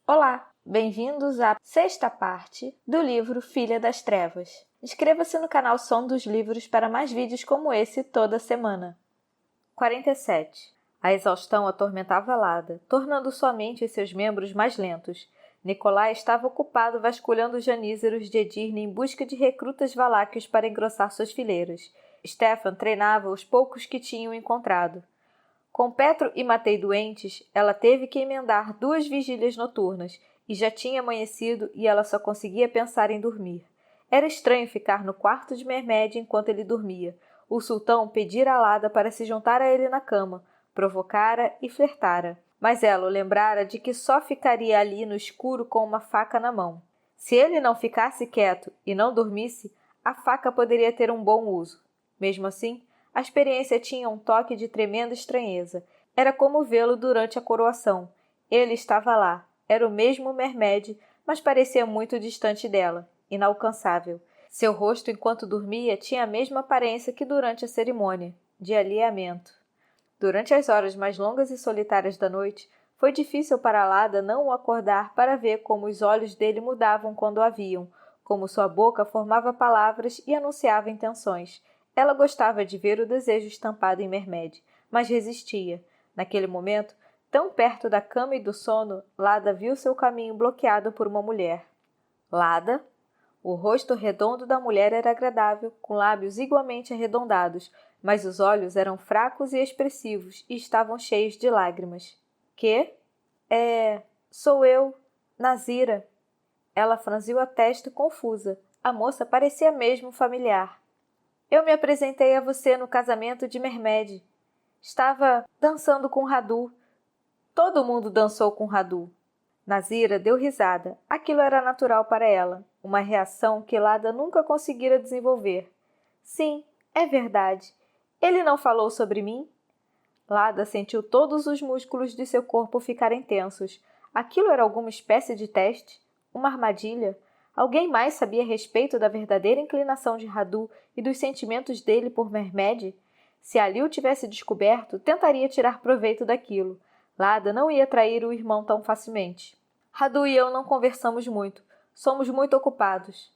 Olá, bem-vindos à sexta parte do livro Filha das Trevas. Inscreva-se no canal Som dos Livros para mais vídeos como esse toda semana. 47. A exaustão atormentava Lada, tornando sua mente e seus membros mais lentos. Nikolai estava ocupado vasculhando os janízeros de Edirne em busca de recrutas valáquios para engrossar suas fileiras. Stefan treinava os poucos que tinham encontrado. Com Petro e Matei doentes, ela teve que emendar 2 vigílias noturnas, e já tinha amanhecido e ela só conseguia pensar em dormir. Era estranho ficar no quarto de Mermed enquanto ele dormia. O sultão pedira a Lada para se juntar a ele na cama, provocara e flertara, mas ela o lembrara de que só ficaria ali no escuro com uma faca na mão. Se ele não ficasse quieto e não dormisse, a faca poderia ter um bom uso. Mesmo assim, a experiência tinha um toque de tremenda estranheza. Era como vê-lo durante a coroação. Ele estava lá. Era o mesmo Mermed, mas parecia muito distante dela, inalcançável. Seu rosto, enquanto dormia, tinha a mesma aparência que durante a cerimônia, de alheamento. Durante as horas mais longas e solitárias da noite, foi difícil para Lada não o acordar para ver como os olhos dele mudavam quando o haviam, como sua boca formava palavras e anunciava intenções. Ela gostava de ver o desejo estampado em Mermed, mas resistia. Naquele momento, tão perto da cama e do sono, Lada viu seu caminho bloqueado por uma mulher. Lada? O rosto redondo da mulher era agradável, com lábios igualmente arredondados, mas os olhos eram fracos e expressivos e estavam cheios de lágrimas. Que? Sou eu, Nazira. Ela franziu a testa confusa. A moça parecia mesmo familiar. Eu me apresentei a você no casamento de Mermed. Estava dançando com Radu. Todo mundo dançou com Radu. Nazira deu risada. Aquilo era natural para ela, uma reação que Lada nunca conseguira desenvolver. Sim, é verdade. Ele não falou sobre mim? Lada sentiu todos os músculos de seu corpo ficarem tensos. Aquilo era alguma espécie de teste? Uma armadilha? Alguém mais sabia a respeito da verdadeira inclinação de Radu e dos sentimentos dele por Mermed? Se ali o tivesse descoberto, tentaria tirar proveito daquilo. Lada não ia trair o irmão tão facilmente. Radu e eu não conversamos muito. Somos muito ocupados.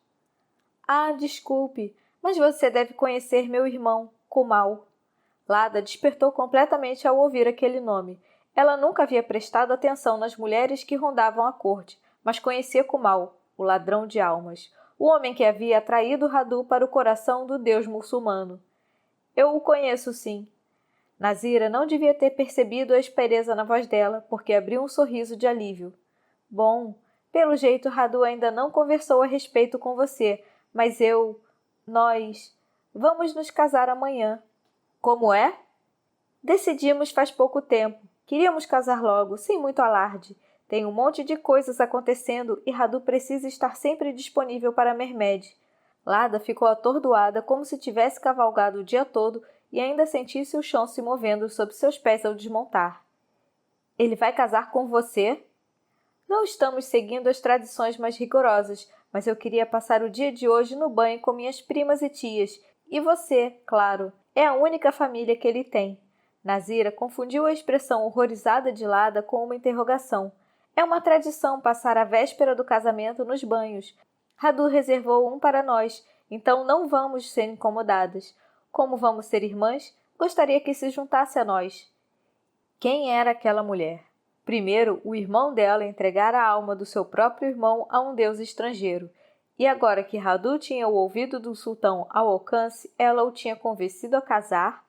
Ah, desculpe, mas você deve conhecer meu irmão, Kumal. Lada despertou completamente ao ouvir aquele nome. Ela nunca havia prestado atenção nas mulheres que rondavam a corte, mas conhecia Kumal, o ladrão de almas, o homem que havia atraído Radu para o coração do deus muçulmano. Eu o conheço, sim. Nazira não devia ter percebido a aspereza na voz dela, porque abriu um sorriso de alívio. Bom, pelo jeito Radu ainda não conversou a respeito com você, mas nós, vamos nos casar amanhã. Como é? Decidimos faz pouco tempo. Queríamos casar logo, sem muito alarde. Tem um monte de coisas acontecendo e Radu precisa estar sempre disponível para Mermed. Lada ficou atordoada como se tivesse cavalgado o dia todo e ainda sentisse o chão se movendo sob seus pés ao desmontar. Ele vai casar com você? Não estamos seguindo as tradições mais rigorosas, mas eu queria passar o dia de hoje no banho com minhas primas e tias. E você, claro, é a única família que ele tem. Nazira confundiu a expressão horrorizada de Lada com uma interrogação. É uma tradição passar a véspera do casamento nos banhos. Radu reservou um para nós, então não vamos ser incomodadas. Como vamos ser irmãs, gostaria que se juntasse a nós. Quem era aquela mulher? Primeiro, o irmão dela entregara a alma do seu próprio irmão a um deus estrangeiro. E agora que Radu tinha o ouvido do sultão ao alcance, ela o tinha convencido a casar?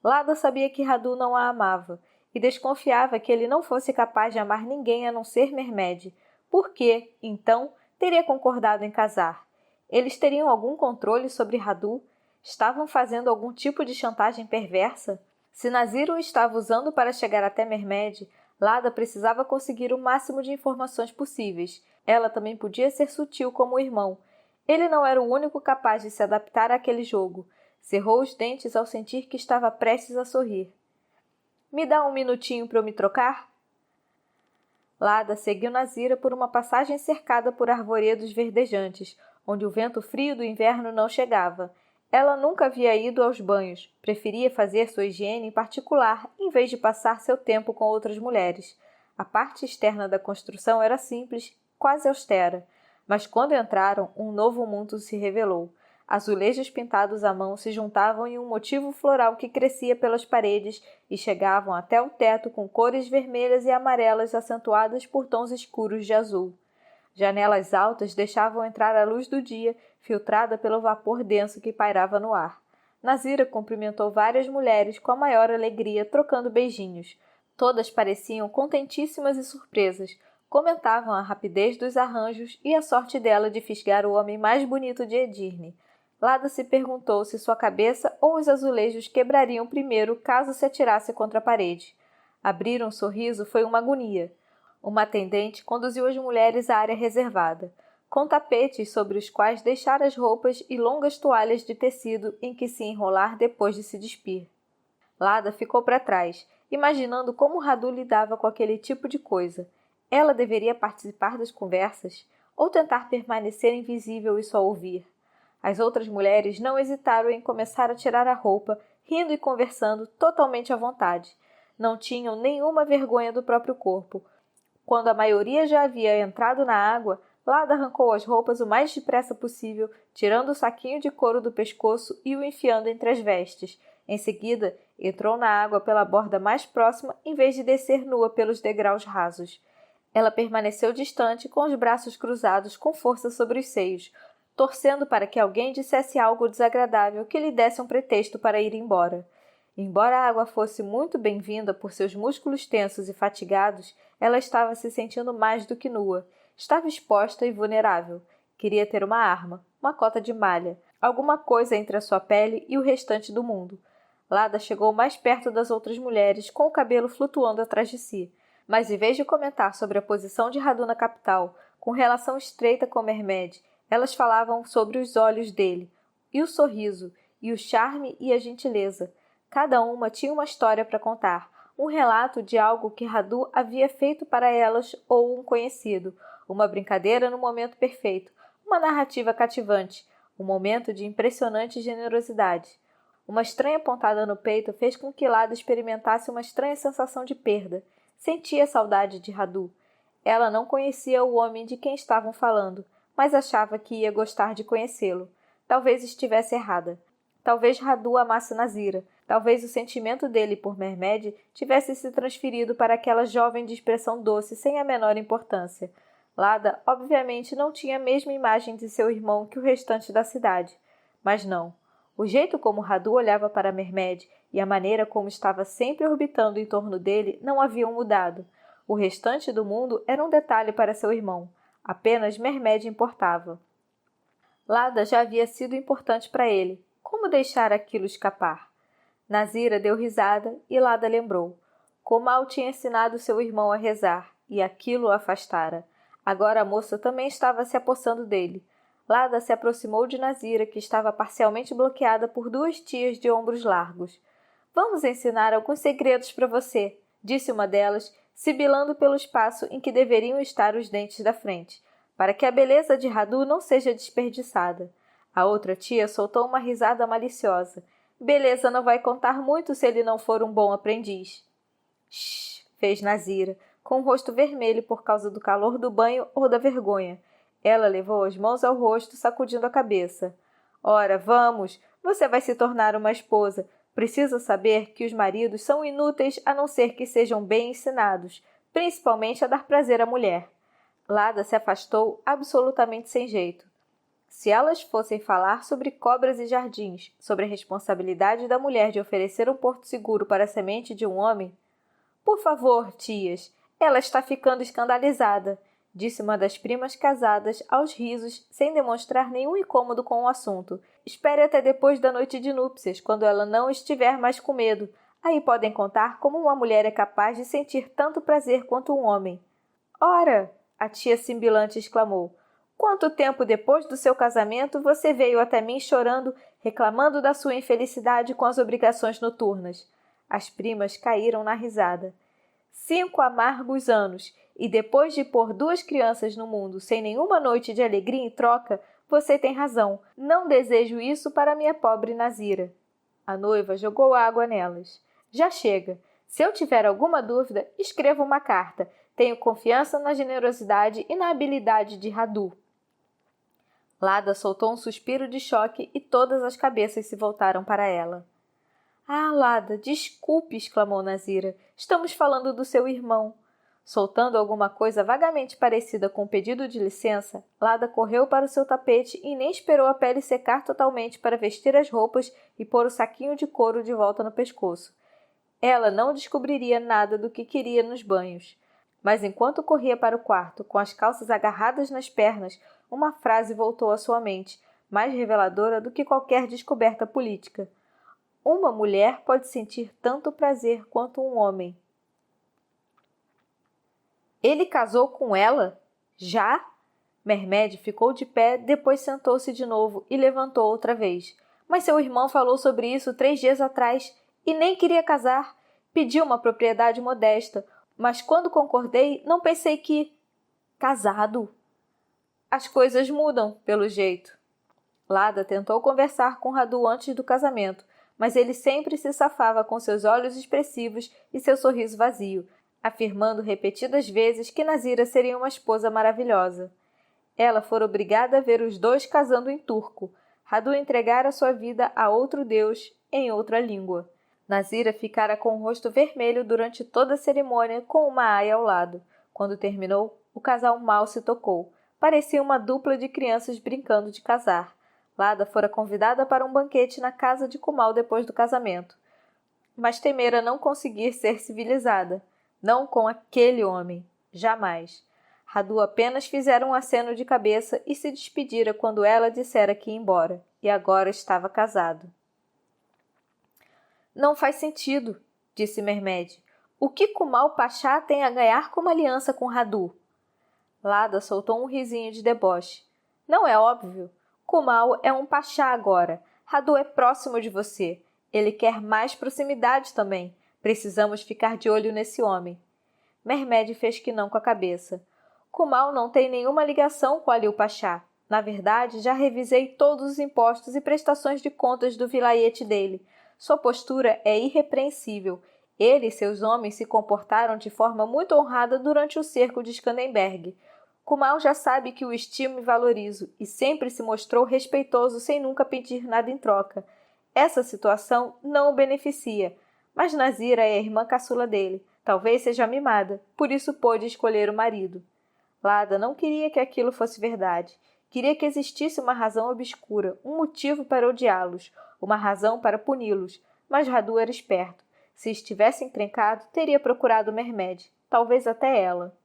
Lada sabia que Radu não a amava e desconfiava que ele não fosse capaz de amar ninguém a não ser Mermed. Por que, então, teria concordado em casar? Eles teriam algum controle sobre Radu? Estavam fazendo algum tipo de chantagem perversa? Se Nazira o estava usando para chegar até Mermed, Lada precisava conseguir o máximo de informações possíveis. Ela também podia ser sutil como o irmão. Ele não era o único capaz de se adaptar àquele jogo. Cerrou os dentes ao sentir que estava prestes a sorrir. Me dá um minutinho para eu me trocar? Lada seguiu Nazira por uma passagem cercada por arvoredos verdejantes, onde o vento frio do inverno não chegava. Ela nunca havia ido aos banhos, preferia fazer sua higiene em particular, em vez de passar seu tempo com outras mulheres. A parte externa da construção era simples, quase austera, mas quando entraram, um novo mundo se revelou. Azulejos pintados à mão se juntavam em um motivo floral que crescia pelas paredes e chegavam até o teto com cores vermelhas e amarelas acentuadas por tons escuros de azul. Janelas altas deixavam entrar a luz do dia, filtrada pelo vapor denso que pairava no ar. Nazira cumprimentou várias mulheres com a maior alegria, trocando beijinhos. Todas pareciam contentíssimas e surpresas. Comentavam a rapidez dos arranjos e a sorte dela de fisgar o homem mais bonito de Edirne. Lada se perguntou se sua cabeça ou os azulejos quebrariam primeiro caso se atirasse contra a parede. Abrir um sorriso foi uma agonia. Uma atendente conduziu as mulheres à área reservada, com tapetes sobre os quais deixar as roupas e longas toalhas de tecido em que se enrolar depois de se despir. Lada ficou para trás, imaginando como Radu lidava com aquele tipo de coisa. Ela deveria participar das conversas ou tentar permanecer invisível e só ouvir. As outras mulheres não hesitaram em começar a tirar a roupa, rindo e conversando totalmente à vontade. Não tinham nenhuma vergonha do próprio corpo. Quando a maioria já havia entrado na água, Lada arrancou as roupas o mais depressa possível, tirando o saquinho de couro do pescoço e o enfiando entre as vestes. Em seguida, entrou na água pela borda mais próxima em vez de descer nua pelos degraus rasos. Ela permaneceu distante, com os braços cruzados com força sobre os seios, torcendo para que alguém dissesse algo desagradável que lhe desse um pretexto para ir embora. Embora a água fosse muito bem-vinda por seus músculos tensos e fatigados, ela estava se sentindo mais do que nua. Estava exposta e vulnerável. Queria ter uma arma, uma cota de malha, alguma coisa entre a sua pele e o restante do mundo. Lada chegou mais perto das outras mulheres, com o cabelo flutuando atrás de si. Mas em vez de comentar sobre a posição de Radu na capital, com relação estreita com Mermed, elas falavam sobre os olhos dele, e o sorriso, e o charme e a gentileza. Cada uma tinha uma história para contar, um relato de algo que Radu havia feito para elas ou um conhecido, uma brincadeira no momento perfeito, uma narrativa cativante, um momento de impressionante generosidade. Uma estranha pontada no peito fez com que Lada experimentasse uma estranha sensação de perda. Sentia saudade de Radu. Ela não conhecia o homem de quem estavam falando, mas achava que ia gostar de conhecê-lo. Talvez estivesse errada. Talvez Radu amasse Nazira. Talvez o sentimento dele por Mermed tivesse se transferido para aquela jovem de expressão doce sem a menor importância. Lada, obviamente, não tinha a mesma imagem de seu irmão que o restante da cidade. Mas não. O jeito como Radu olhava para Mermed e a maneira como estava sempre orbitando em torno dele não haviam mudado. O restante do mundo era um detalhe para seu irmão. Apenas Mermed importava. Lada já havia sido importante para ele. Como deixar aquilo escapar? Nazira deu risada e Lada lembrou. Comal tinha ensinado seu irmão a rezar, e aquilo o afastara. Agora a moça também estava se apossando dele. Lada se aproximou de Nazira, que estava parcialmente bloqueada por duas tias de ombros largos. Vamos ensinar alguns segredos para você, disse uma delas, sibilando pelo espaço em que deveriam estar os dentes da frente, para que a beleza de Radu não seja desperdiçada. A outra tia soltou uma risada maliciosa. Beleza não vai contar muito se ele não for um bom aprendiz. Shhh, fez Nazira, com o rosto vermelho por causa do calor do banho ou da vergonha. Ela levou as mãos ao rosto, sacudindo a cabeça. Ora, vamos, você vai se tornar uma esposa. Precisa saber que os maridos são inúteis a não ser que sejam bem ensinados, principalmente a dar prazer à mulher. Lada se afastou absolutamente sem jeito. Se elas fossem falar sobre cobras e jardins, sobre a responsabilidade da mulher de oferecer um porto seguro para a semente de um homem... Por favor, tias, ela está ficando escandalizada, disse uma das primas casadas aos risos, sem demonstrar nenhum incômodo com o assunto. Espere até depois da noite de núpcias, quando ela não estiver mais com medo. Aí podem contar como uma mulher é capaz de sentir tanto prazer quanto um homem. Ora, a tia simbilante exclamou. Quanto tempo depois do seu casamento você veio até mim chorando, reclamando da sua infelicidade com as obrigações noturnas? As primas caíram na risada. 5 amargos anos, e depois de pôr 2 crianças no mundo sem nenhuma noite de alegria em troca, você tem razão. Não desejo isso para minha pobre Nazira. A noiva jogou água nelas. Já chega. Se eu tiver alguma dúvida, escreva uma carta. Tenho confiança na generosidade e na habilidade de Radu. Lada soltou um suspiro de choque e todas as cabeças se voltaram para ela. Ah, Lada, desculpe, exclamou Nazira. Estamos falando do seu irmão. Soltando alguma coisa vagamente parecida com um pedido de licença, Lada correu para o seu tapete e nem esperou a pele secar totalmente para vestir as roupas e pôr o saquinho de couro de volta no pescoço. Ela não descobriria nada do que queria nos banhos. Mas enquanto corria para o quarto, com as calças agarradas nas pernas, uma frase voltou à sua mente, mais reveladora do que qualquer descoberta política. Uma mulher pode sentir tanto prazer quanto um homem. Ele casou com ela? Já? Mermed ficou de pé, depois sentou-se de novo e levantou outra vez. Mas seu irmão falou sobre isso 3 dias atrás e nem queria casar. Pediu uma propriedade modesta, mas quando concordei, não pensei que... Casado? As coisas mudam, pelo jeito. Lada tentou conversar com Radu antes do casamento, mas ele sempre se safava com seus olhos expressivos e seu sorriso vazio, afirmando repetidas vezes que Nazira seria uma esposa maravilhosa. Ela fora obrigada a ver os dois casando em turco. Radu entregara sua vida a outro deus em outra língua. Nazira ficara com o rosto vermelho durante toda a cerimônia com uma aia ao lado. Quando terminou, o casal mal se tocou. Parecia uma dupla de crianças brincando de casar. Lada fora convidada para um banquete na casa de Kumal depois do casamento. Mas temera não conseguir ser civilizada. Não com aquele homem. Jamais. Radu apenas fizera um aceno de cabeça e se despedira quando ela dissera que ia embora. E agora estava casado. Não faz sentido, disse Mermed. O que Kumal Pachá tem a ganhar como aliança com Radu? Lada soltou um risinho de deboche. Não é óbvio? Kumal é um pachá agora. Radu é próximo de você. Ele quer mais proximidade também. Precisamos ficar de olho nesse homem. Mermed fez que não com a cabeça. Kumal não tem nenhuma ligação com Alil Pachá. Na verdade, já revisei todos os impostos e prestações de contas do vilayete dele. Sua postura é irrepreensível. Ele e seus homens se comportaram de forma muito honrada durante o cerco de Skanderbeg. Kumal já sabe que o estimo e valorizo e sempre se mostrou respeitoso sem nunca pedir nada em troca. Essa situação não o beneficia, mas Nazira é a irmã caçula dele. Talvez seja mimada, por isso pôde escolher o marido. Lada não queria que aquilo fosse verdade. Queria que existisse uma razão obscura, um motivo para odiá-los, uma razão para puni-los. Mas Radu era esperto. Se estivesse encrencado, teria procurado Mermed, talvez até ela.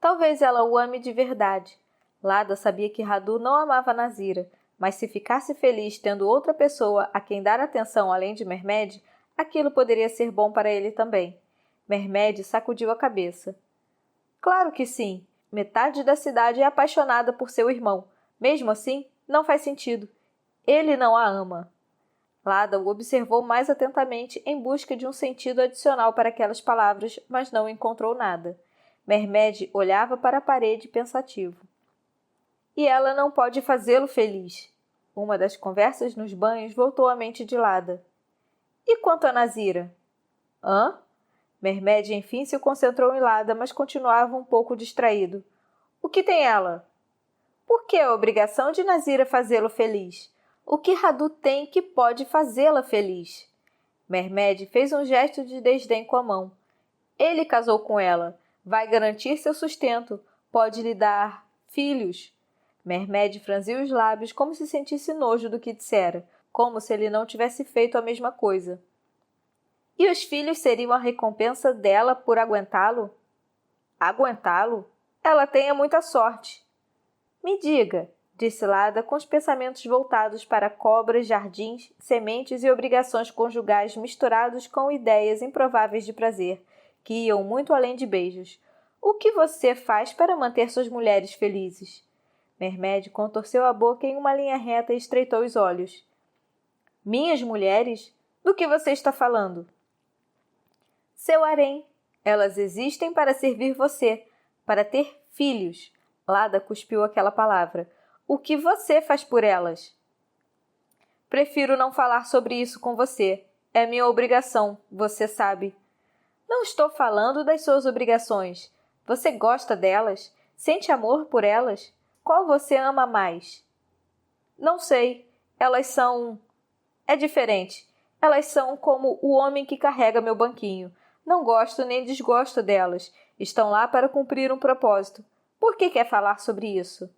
Talvez ela o ame de verdade. Lada sabia que Radu não amava Nazira, mas se ficasse feliz tendo outra pessoa a quem dar atenção além de Mermed, aquilo poderia ser bom para ele também. Mermed sacudiu a cabeça. Claro que sim. Metade da cidade é apaixonada por seu irmão. Mesmo assim, não faz sentido. Ele não a ama. Lada o observou mais atentamente em busca de um sentido adicional para aquelas palavras, mas não encontrou nada. Mermed olhava para a parede pensativo. E ela não pode fazê-lo feliz. Uma das conversas nos banhos voltou à mente de Lada. E quanto a Nazira? Hã? Mermed enfim se concentrou em Lada, mas continuava um pouco distraído. O que tem ela? Por que a obrigação de Nazira fazê-lo feliz? O que Radu tem que pode fazê-la feliz? Mermed fez um gesto de desdém com a mão. Ele casou com ela. Vai garantir seu sustento. Pode lhe dar filhos. Mermed franziu os lábios como se sentisse nojo do que dissera, como se ele não tivesse feito a mesma coisa. E os filhos seriam a recompensa dela por aguentá-lo? Aguentá-lo? Ela tenha muita sorte. Me diga, disse Lada com os pensamentos voltados para cobras, jardins, sementes e obrigações conjugais misturados com ideias improváveis de prazer, que iam muito além de beijos. O que você faz para manter suas mulheres felizes? Mermed contorceu a boca em uma linha reta e estreitou os olhos. Minhas mulheres? Do que você está falando? Seu harém. Elas existem para servir você, para ter filhos. Lada cuspiu aquela palavra. O que você faz por elas? Prefiro não falar sobre isso com você. É minha obrigação, você sabe. Não estou falando das suas obrigações. Você gosta delas? Sente amor por elas? Qual você ama mais? Não sei. Elas são... É diferente. Elas são como o homem que carrega meu banquinho. Não gosto nem desgosto delas. Estão lá para cumprir um propósito. Por que quer falar sobre isso?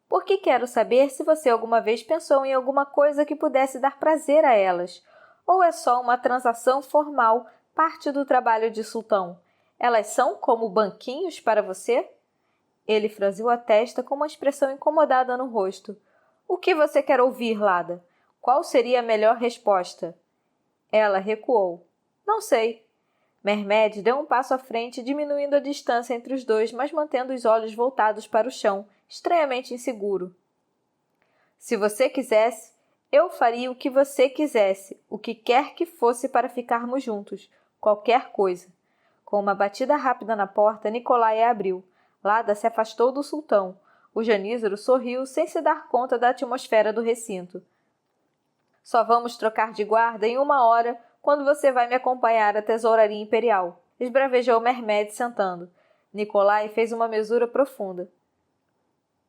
Porque quero saber se você alguma vez pensou em alguma coisa que pudesse dar prazer a elas. Ou é só uma transação formal, parte do trabalho de sultão? Elas são como banquinhos para você? Ele franziu a testa com uma expressão incomodada no rosto. O que você quer ouvir, Lada? Qual seria a melhor resposta? Ela recuou. Não sei. Mehmed deu um passo à frente, diminuindo a distância entre os dois, mas mantendo os olhos voltados para o chão, estranhamente inseguro. Se você quisesse, eu faria o que você quisesse, o que quer que fosse para ficarmos juntos, qualquer coisa. Com uma batida rápida na porta, Nicolai a abriu. Lada se afastou do sultão. O janízaro sorriu sem se dar conta da atmosfera do recinto. Só vamos trocar de guarda em 1 hora, quando você vai me acompanhar à tesouraria imperial, esbravejou Mehmed sentando. Nicolai fez uma mesura profunda.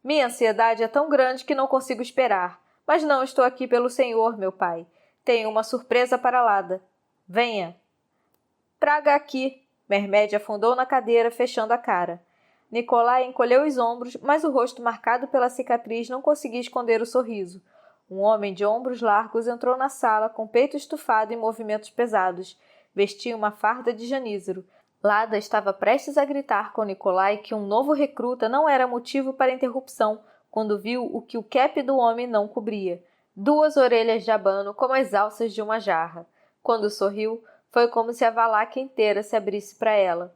Minha ansiedade é tão grande que não consigo esperar, mas não estou aqui pelo senhor, meu pai. Tenho uma surpresa para Lada. Venha. Traga aqui. Mehmed afundou na cadeira, fechando a cara. Nicolai encolheu os ombros, mas o rosto marcado pela cicatriz não conseguia esconder o sorriso. Um homem de ombros largos entrou na sala, com peito estufado e movimentos pesados. Vestia uma farda de janízaro. Lada estava prestes a gritar com Nicolai que um novo recruta não era motivo para interrupção, quando viu o que o cap do homem não cobria. 2 orelhas de abano como as alças de uma jarra. Quando sorriu, foi como se a valaca inteira se abrisse para ela.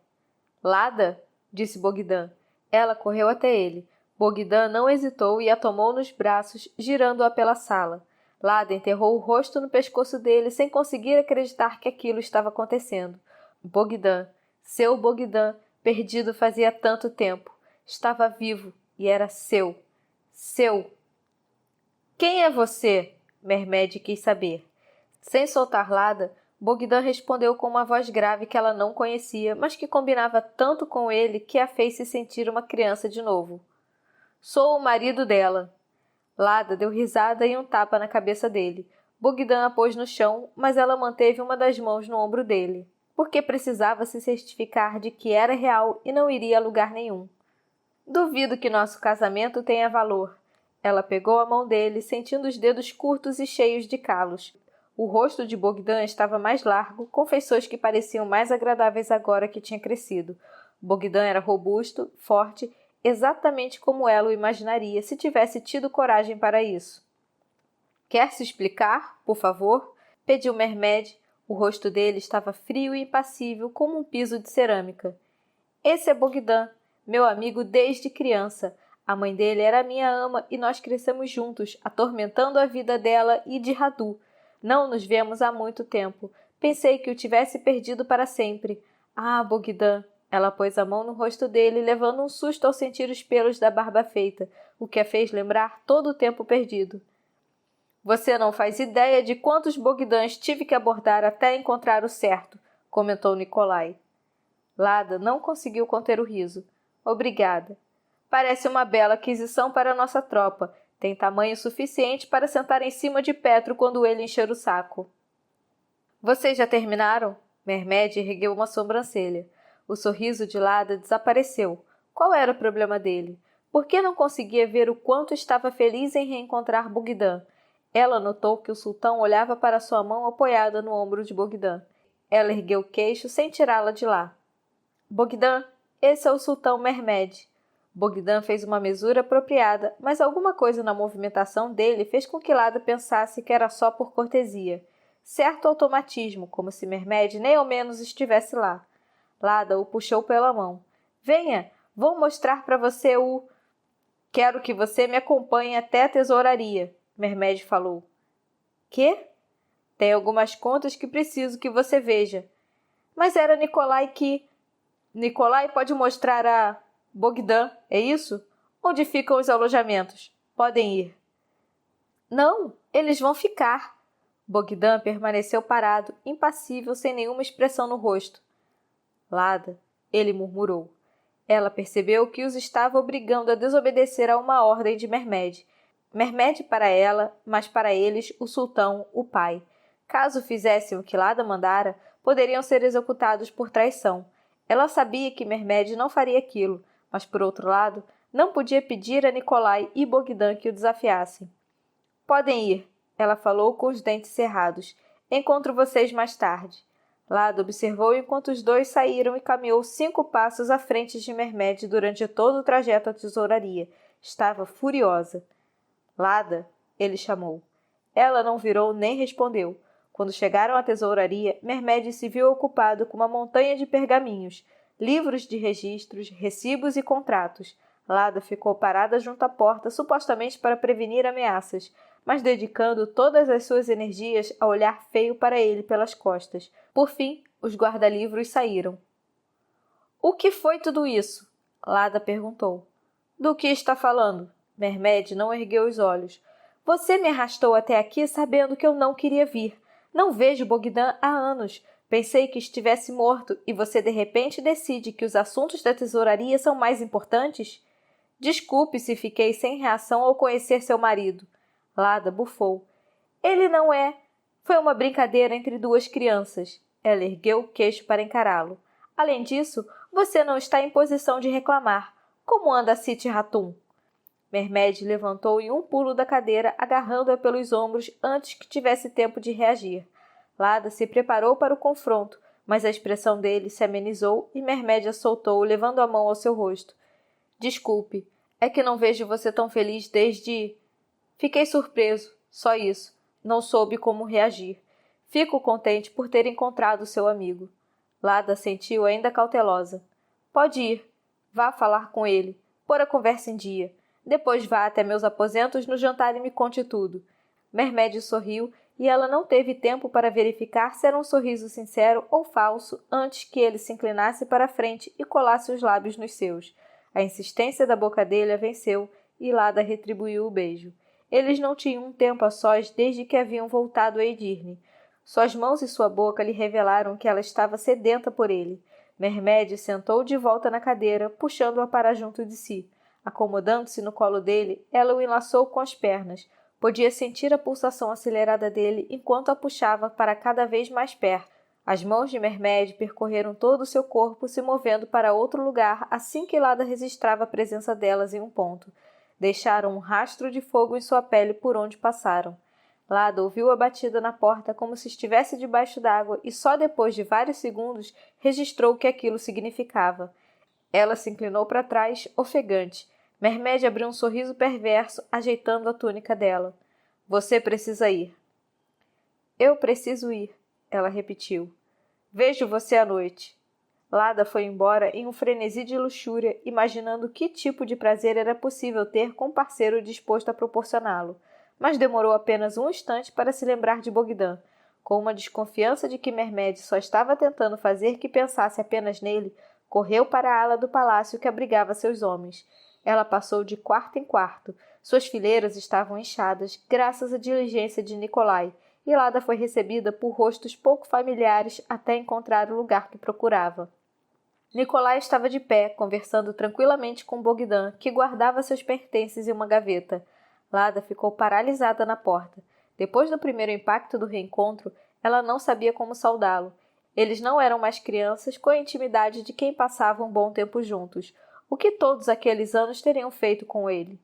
Lada, disse Bogdan. Ela correu até ele. Bogdan não hesitou e a tomou nos braços, girando-a pela sala. Lada enterrou o rosto no pescoço dele sem conseguir acreditar que aquilo estava acontecendo. Bogdan, seu Bogdan, perdido fazia tanto tempo. Estava vivo e era seu. Seu. Quem é você? Mehmed quis saber. Sem soltar Lada, Bogdan respondeu com uma voz grave que ela não conhecia, mas que combinava tanto com ele que a fez se sentir uma criança de novo. Sou o marido dela. Lada deu risada e um tapa na cabeça dele. Bogdan a pôs no chão, mas ela manteve uma das mãos no ombro dele, porque precisava se certificar de que era real e não iria a lugar nenhum. Duvido que nosso casamento tenha valor. Ela pegou a mão dele, sentindo os dedos curtos e cheios de calos. O rosto de Bogdan estava mais largo, com feições que pareciam mais agradáveis agora que tinha crescido. Bogdan era robusto, forte, exatamente como ela o imaginaria se tivesse tido coragem para isso. Quer se explicar, por favor? Pediu Mehmed. O rosto dele estava frio e impassível como um piso de cerâmica. Esse é Bogdan, meu amigo desde criança. A mãe dele era minha ama e nós crescemos juntos, atormentando a vida dela e de Radu. Não nos vemos há muito tempo. Pensei que o tivesse perdido para sempre. Ah, Bogdan! Ela pôs a mão no rosto dele, levando um susto ao sentir os pelos da barba feita, o que a fez lembrar todo o tempo perdido. Você não faz ideia de quantos Bogdans tive que abordar até encontrar o certo, comentou Nicolai. Lada não conseguiu conter o riso. Obrigada. Parece uma bela aquisição para nossa tropa. Tem tamanho suficiente para sentar em cima de Petro quando ele encher o saco. Vocês já terminaram? Mehmed ergueu uma sobrancelha. O sorriso de Lada desapareceu. Qual era o problema dele? Por que não conseguia ver o quanto estava feliz em reencontrar Bogdan? Ela notou que o sultão olhava para sua mão apoiada no ombro de Bogdan. Ela ergueu o queixo sem tirá-la de lá. Bogdan, esse é o sultão Mehmed. Bogdan fez uma mesura apropriada, mas alguma coisa na movimentação dele fez com que Lada pensasse que era só por cortesia. Certo automatismo, como se Mehmed nem ao menos estivesse lá. Lada o puxou pela mão. Venha, vou mostrar para você o... Quero que você me acompanhe até a tesouraria, Mehmed falou. Quê? Tem algumas contas que preciso que você veja. Mas era Nicolai que... Nicolai pode mostrar a... Bogdan, é isso? Onde ficam os alojamentos? Podem ir. Não, eles vão ficar. Bogdan permaneceu parado, impassível, sem nenhuma expressão no rosto. Lada, ele murmurou. Ela percebeu que os estava obrigando a desobedecer a uma ordem de Mehmed. Mehmed para ela, mas para eles o sultão, o pai. Caso fizessem o que Lada mandara, poderiam ser executados por traição. Ela sabia que Mehmed não faria aquilo, mas, por outro lado, não podia pedir a Nikolai e Bogdan que o desafiassem. Podem ir, ela falou com os dentes cerrados. Encontro vocês mais tarde. Lada observou enquanto os dois saíram e caminhou 5 passos à frente de Mehmed durante todo o trajeto à tesouraria. Estava furiosa. Lada, ele chamou. Ela não virou nem respondeu. Quando chegaram à tesouraria, Mehmed se viu ocupado com uma montanha de pergaminhos, livros de registros, recibos e contratos. Lada ficou parada junto à porta, supostamente para prevenir ameaças, mas dedicando todas as suas energias a olhar feio para ele pelas costas. Por fim, os guarda-livros saíram. — O que foi tudo isso? Lada perguntou. — Do que está falando? Mehmed não ergueu os olhos. — Você me arrastou até aqui sabendo que eu não queria vir. Não vejo Bogdan há anos. Pensei que estivesse morto e você de repente decide que os assuntos da tesouraria são mais importantes? Desculpe se fiquei sem reação ao conhecer seu marido. Lada bufou. Ele não é. Foi uma brincadeira entre 2 crianças. Ela ergueu o queixo para encará-lo. Além disso, você não está em posição de reclamar. Como anda Siti Hatun? Mehmed levantou em um pulo da cadeira, agarrando-a pelos ombros antes que tivesse tempo de reagir. Lada se preparou para o confronto, mas a expressão dele se amenizou e Mehmed a soltou, levando a mão ao seu rosto. Desculpe, é que não vejo você tão feliz desde... Fiquei surpreso, só isso. Não soube como reagir. Fico contente por ter encontrado seu amigo. Lada sentiu ainda cautelosa. Pode ir. Vá falar com ele. Pôr a conversa em dia. Depois vá até meus aposentos no jantar e me conte tudo. Mehmed sorriu e ela não teve tempo para verificar se era um sorriso sincero ou falso antes que ele se inclinasse para a frente e colasse os lábios nos seus. A insistência da boca dele a venceu e Lada retribuiu o beijo. Eles não tinham um tempo a sós desde que haviam voltado a Edirne. Suas mãos e sua boca lhe revelaram que ela estava sedenta por ele. Mehmed sentou de volta na cadeira, puxando-a para junto de si. Acomodando-se no colo dele, ela o enlaçou com as pernas. Podia sentir a pulsação acelerada dele enquanto a puxava para cada vez mais perto. As mãos de Mehmed percorreram todo o seu corpo, se movendo para outro lugar assim que Lada registrava a presença delas em um ponto. Deixaram um rastro de fogo em sua pele por onde passaram. Lada ouviu a batida na porta como se estivesse debaixo d'água e só depois de vários segundos registrou o que aquilo significava. Ela se inclinou para trás, ofegante. Mehmed abriu um sorriso perverso, ajeitando a túnica dela. — Você precisa ir. — Eu preciso ir, ela repetiu. — Vejo você à noite. Lada foi embora em um frenesi de luxúria, imaginando que tipo de prazer era possível ter com um parceiro disposto a proporcioná-lo. Mas demorou apenas um instante para se lembrar de Bogdan. Com uma desconfiança de que Mehmed só estava tentando fazer que pensasse apenas nele, correu para a ala do palácio que abrigava seus homens. Ela passou de quarto em quarto. Suas fileiras estavam inchadas, graças à diligência de Nikolai, e Lada foi recebida por rostos pouco familiares até encontrar o lugar que procurava. Nikolai estava de pé, conversando tranquilamente com Bogdan, que guardava seus pertences em uma gaveta. Lada ficou paralisada na porta. Depois do primeiro impacto do reencontro, ela não sabia como saudá-lo. Eles não eram mais crianças com a intimidade de quem passava um bom tempo juntos. O que todos aqueles anos teriam feito com ele?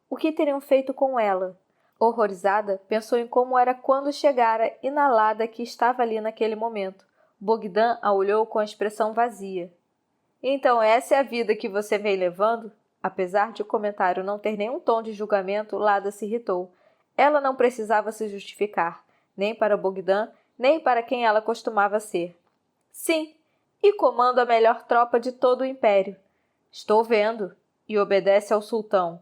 O que teriam feito com ela? Horrorizada, pensou em como era quando chegara e na Lada que estava ali naquele momento. Bogdan a olhou com a expressão vazia. — Então essa é a vida que você vem levando? Apesar de o comentário não ter nenhum tom de julgamento, Lada se irritou. Ela não precisava se justificar, nem para Bogdan, nem para quem ela costumava ser. — Sim, e comando a melhor tropa de todo o império. — Estou vendo. E obedece ao sultão.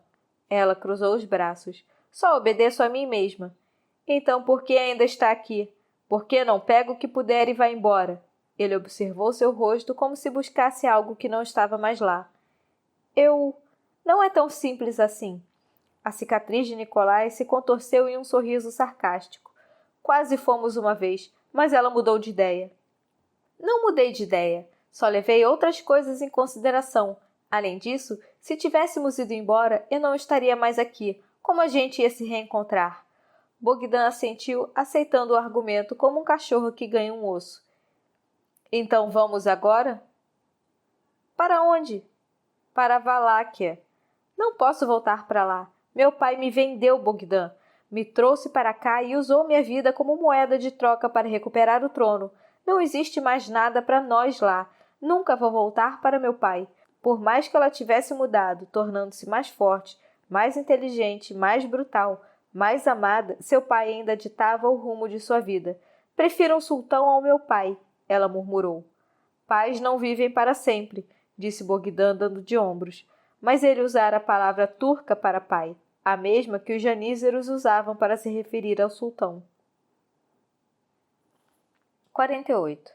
Ela cruzou os braços. — Só obedeço a mim mesma. — Então por que ainda está aqui? Por que não pega o que puder e vai embora? Ele observou seu rosto como se buscasse algo que não estava mais lá. — Não é tão simples assim. A cicatriz de Nikolai se contorceu em um sorriso sarcástico. Quase fomos uma vez, mas ela mudou de ideia. — Não mudei de ideia. Só levei outras coisas em consideração. Além disso, se tivéssemos ido embora, eu não estaria mais aqui. Como a gente ia se reencontrar? Bogdan assentiu, aceitando o argumento como um cachorro que ganha um osso. Então vamos agora? Para onde? Para a Valáquia. Não posso voltar para lá. Meu pai me vendeu, Bogdan. Me trouxe para cá e usou minha vida como moeda de troca para recuperar o trono. Não existe mais nada para nós lá. Nunca vou voltar para meu pai. Por mais que ela tivesse mudado, tornando-se mais forte, mais inteligente, mais brutal, mais amada, seu pai ainda ditava o rumo de sua vida. Prefiro um sultão ao meu pai, ela murmurou. Pais não vivem para sempre, disse Bogdan dando de ombros. Mas ele usara a palavra turca para pai, a mesma que os janízaros usavam para se referir ao sultão. 48.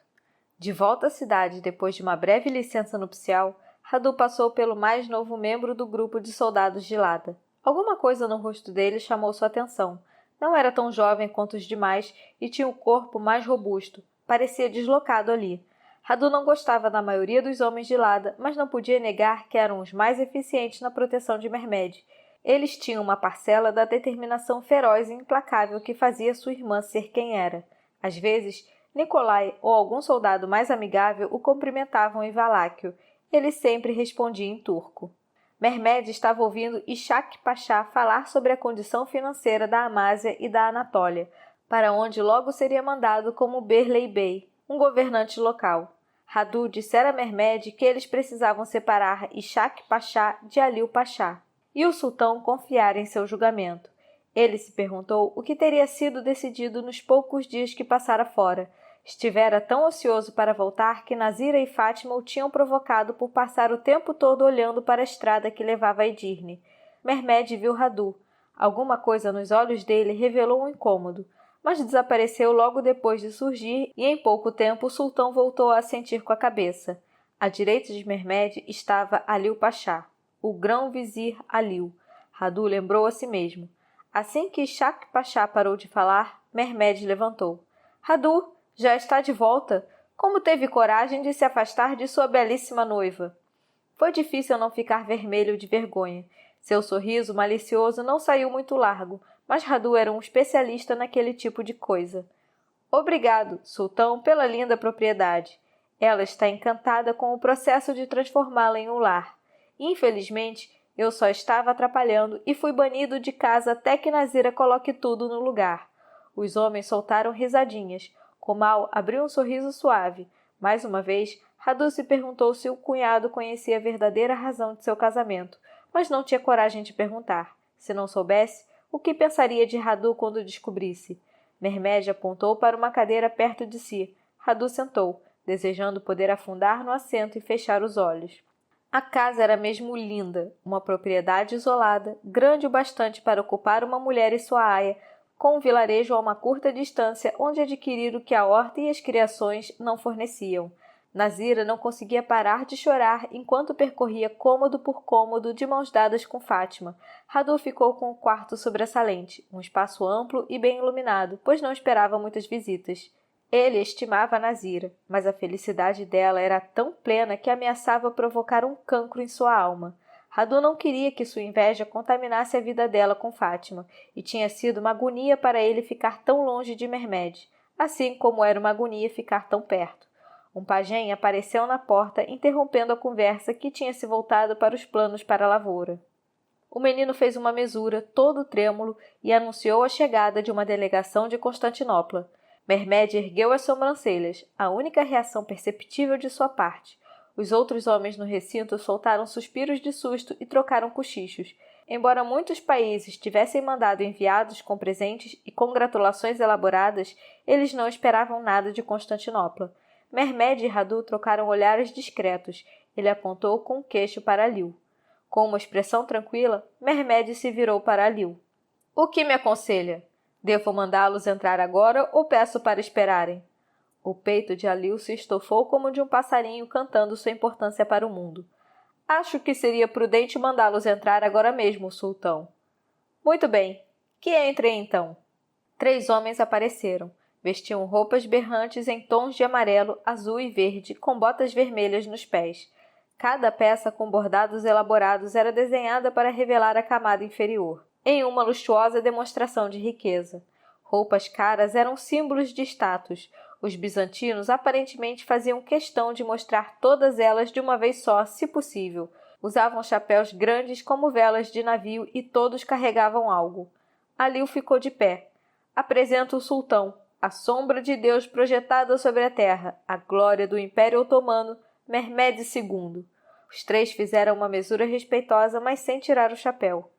De volta à cidade depois de uma breve licença nupcial, Radu passou pelo mais novo membro do grupo de soldados de Lada. Alguma coisa no rosto dele chamou sua atenção. Não era tão jovem quanto os demais e tinha o corpo mais robusto. Parecia deslocado ali. Radu não gostava da maioria dos homens de Lada, mas não podia negar que eram os mais eficientes na proteção de Mehmed. Eles tinham uma parcela da determinação feroz e implacável que fazia sua irmã ser quem era. Às vezes, Nicolai ou algum soldado mais amigável o cumprimentavam em valáquio. Ele sempre respondia em turco. Mehmed estava ouvindo Ishak Pasha falar sobre a condição financeira da Amásia e da Anatólia, para onde logo seria mandado como Berlei Bey, um governante local. Radu dissera a Mehmed que eles precisavam separar Ishak Pasha de Alil Pasha, e o sultão confiara em seu julgamento. Ele se perguntou o que teria sido decidido nos poucos dias que passara fora. Estivera tão ocioso para voltar que Nazira e Fátima o tinham provocado por passar o tempo todo olhando para a estrada que levava a Edirne. Mehmed viu Radu. Alguma coisa nos olhos dele revelou um incômodo, mas desapareceu logo depois de surgir e em pouco tempo o sultão voltou a assentir com a cabeça. À direita de Mehmed estava Alil Pasha, o grão-vizir Alil. Radu lembrou a si mesmo. Assim que Ishak Pasha parou de falar, Mehmed levantou. Radu, já está de volta? Como teve coragem de se afastar de sua belíssima noiva? Foi difícil não ficar vermelho de vergonha. Seu sorriso malicioso não saiu muito largo, mas Radu era um especialista naquele tipo de coisa. Obrigado, sultão, pela linda propriedade. Ela está encantada com o processo de transformá-la em um lar. Infelizmente, eu só estava atrapalhando e fui banido de casa até que Nazira coloque tudo no lugar. Os homens soltaram risadinhas. Comal abriu um sorriso suave. Mais uma vez, Radu se perguntou se o cunhado conhecia a verdadeira razão de seu casamento, mas não tinha coragem de perguntar. Se não soubesse, o que pensaria de Radu quando descobrisse? Mehmed apontou para uma cadeira perto de si. Radu sentou, desejando poder afundar no assento e fechar os olhos. A casa era mesmo linda, uma propriedade isolada, grande o bastante para ocupar uma mulher e sua aia, com um vilarejo a uma curta distância onde adquirir o que a horta e as criações não forneciam. Nazira não conseguia parar de chorar enquanto percorria cômodo por cômodo de mãos dadas com Fátima. Radu ficou com o quarto sobressalente, um espaço amplo e bem iluminado, pois não esperava muitas visitas. Ele estimava Nazira, mas a felicidade dela era tão plena que ameaçava provocar um cancro em sua alma. Radu não queria que sua inveja contaminasse a vida dela com Fátima, e tinha sido uma agonia para ele ficar tão longe de Mehmed, assim como era uma agonia ficar tão perto. Um pajem apareceu na porta, interrompendo a conversa que tinha se voltado para os planos para a lavoura. O menino fez uma mesura, todo trêmulo, e anunciou a chegada de uma delegação de Constantinopla. Mehmed ergueu as sobrancelhas, a única reação perceptível de sua parte. Os outros homens no recinto soltaram suspiros de susto e trocaram cochichos. Embora muitos países tivessem mandado enviados com presentes e congratulações elaboradas, eles não esperavam nada de Constantinopla. Mehmed e Radu trocaram olhares discretos. Ele apontou com o queixo para Alil. Com uma expressão tranquila, Mehmed se virou para Alil. — O que me aconselha? Devo mandá-los entrar agora ou peço para esperarem? O peito de Alil se estofou como de um passarinho cantando sua importância para o mundo. — Acho que seria prudente mandá-los entrar agora mesmo, sultão. — Muito bem. Que entrem então. 3 homens apareceram. Vestiam roupas berrantes em tons de amarelo, azul e verde, com botas vermelhas nos pés. Cada peça com bordados elaborados era desenhada para revelar a camada inferior, em uma luxuosa demonstração de riqueza. Roupas caras eram símbolos de status. Os bizantinos aparentemente faziam questão de mostrar todas elas de uma vez só, se possível. Usavam chapéus grandes como velas de navio e todos carregavam algo. Aliu ficou de pé. Apresenta o sultão, a sombra de Deus projetada sobre a terra, a glória do Império Otomano, Mehmed II. Os três fizeram uma mesura respeitosa, mas sem tirar o chapéu.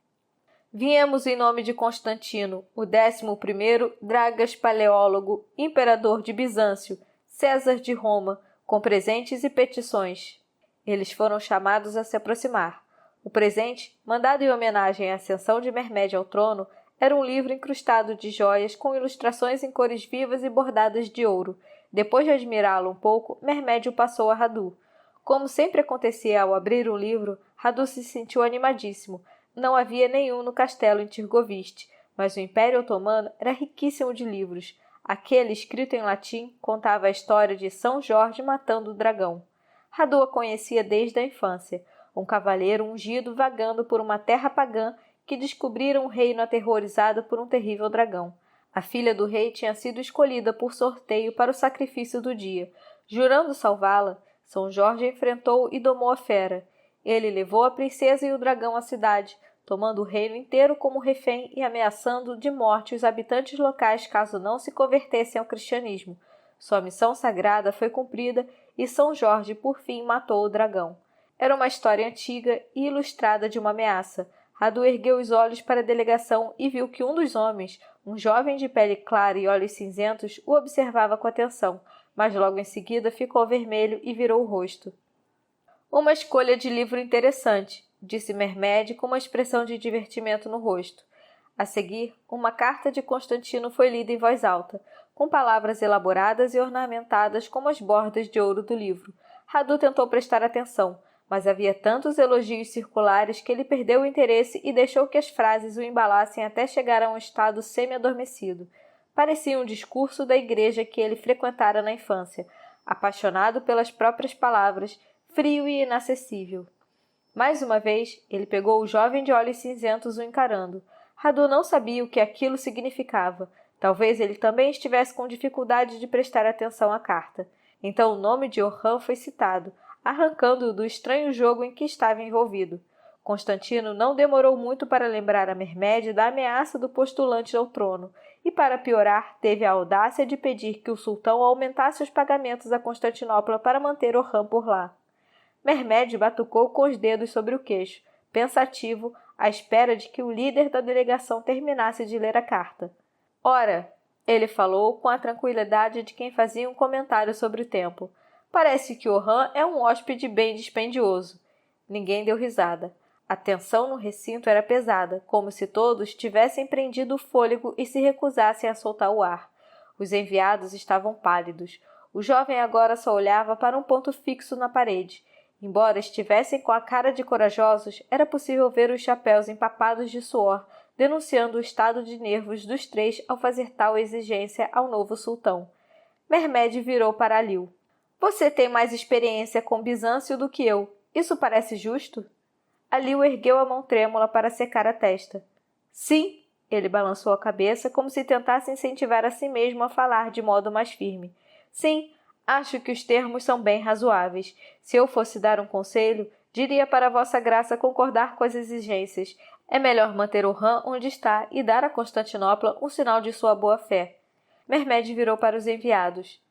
Viemos em nome de Constantino, o 11º Dragas Paleólogo, imperador de Bizâncio, César de Roma, com presentes e petições. Eles foram chamados a se aproximar. O presente, mandado em homenagem à ascensão de Mehmed ao trono, era um livro incrustado de joias com ilustrações em cores vivas e bordadas de ouro. Depois de admirá-lo um pouco, Mehmed o passou a Radu. Como sempre acontecia ao abrir um livro, Radu se sentiu animadíssimo. Não havia nenhum no castelo em Tirgoviste, mas o Império Otomano era riquíssimo de livros. Aquele, escrito em latim, contava a história de São Jorge matando o dragão. Radu a conhecia desde a infância, um cavaleiro ungido vagando por uma terra pagã que descobrira um reino aterrorizado por um terrível dragão. A filha do rei tinha sido escolhida por sorteio para o sacrifício do dia. Jurando salvá-la, São Jorge enfrentou e domou a fera. Ele levou a princesa e o dragão à cidade, tomando o reino inteiro como refém e ameaçando de morte os habitantes locais caso não se convertessem ao cristianismo. Sua missão sagrada foi cumprida e São Jorge, por fim, matou o dragão. Era uma história antiga e ilustrada de uma ameaça. Radu ergueu os olhos para a delegação e viu que um dos homens, um jovem de pele clara e olhos cinzentos, o observava com atenção, mas logo em seguida ficou vermelho e virou o rosto. Uma escolha de livro interessante, disse Mehmed com uma expressão de divertimento no rosto. A seguir, uma carta de Constantino foi lida em voz alta, com palavras elaboradas e ornamentadas como as bordas de ouro do livro. Radu tentou prestar atenção, mas havia tantos elogios circulares que ele perdeu o interesse e deixou que as frases o embalassem até chegar a um estado semi-adormecido. Parecia um discurso da igreja que ele frequentara na infância, apaixonado pelas próprias palavras, frio e inacessível. Mais uma vez, ele pegou o jovem de olhos cinzentos o encarando. Radu não sabia o que aquilo significava. Talvez ele também estivesse com dificuldade de prestar atenção à carta. Então o nome de Orhan foi citado, arrancando-o do estranho jogo em que estava envolvido. Constantino não demorou muito para lembrar a Mehmed da ameaça do postulante ao trono, e para piorar, teve a audácia de pedir que o sultão aumentasse os pagamentos a Constantinopla para manter Orhan por lá. Mehmed batucou com os dedos sobre o queixo, pensativo, à espera de que o líder da delegação terminasse de ler a carta. Ora, ele falou com a tranquilidade de quem fazia um comentário sobre o tempo. Parece que Orhan é um hóspede bem dispendioso. Ninguém deu risada. A tensão no recinto era pesada, como se todos tivessem prendido o fôlego e se recusassem a soltar o ar. Os enviados estavam pálidos. O jovem agora só olhava para um ponto fixo na parede. Embora estivessem com a cara de corajosos, era possível ver os chapéus empapados de suor, denunciando o estado de nervos dos três ao fazer tal exigência ao novo sultão. Mehmed virou para Aliu. Você tem mais experiência com Bizâncio do que eu. Isso parece justo? Aliu ergueu a mão trêmula para secar a testa. Sim, ele balançou a cabeça como se tentasse incentivar a si mesmo a falar de modo mais firme. Sim, acho que os termos são bem razoáveis. Se eu fosse dar um conselho, diria para Vossa Graça concordar com as exigências. É melhor manter Orhan onde está e dar a Constantinopla um sinal de sua boa-fé. Mehmed virou para os enviados.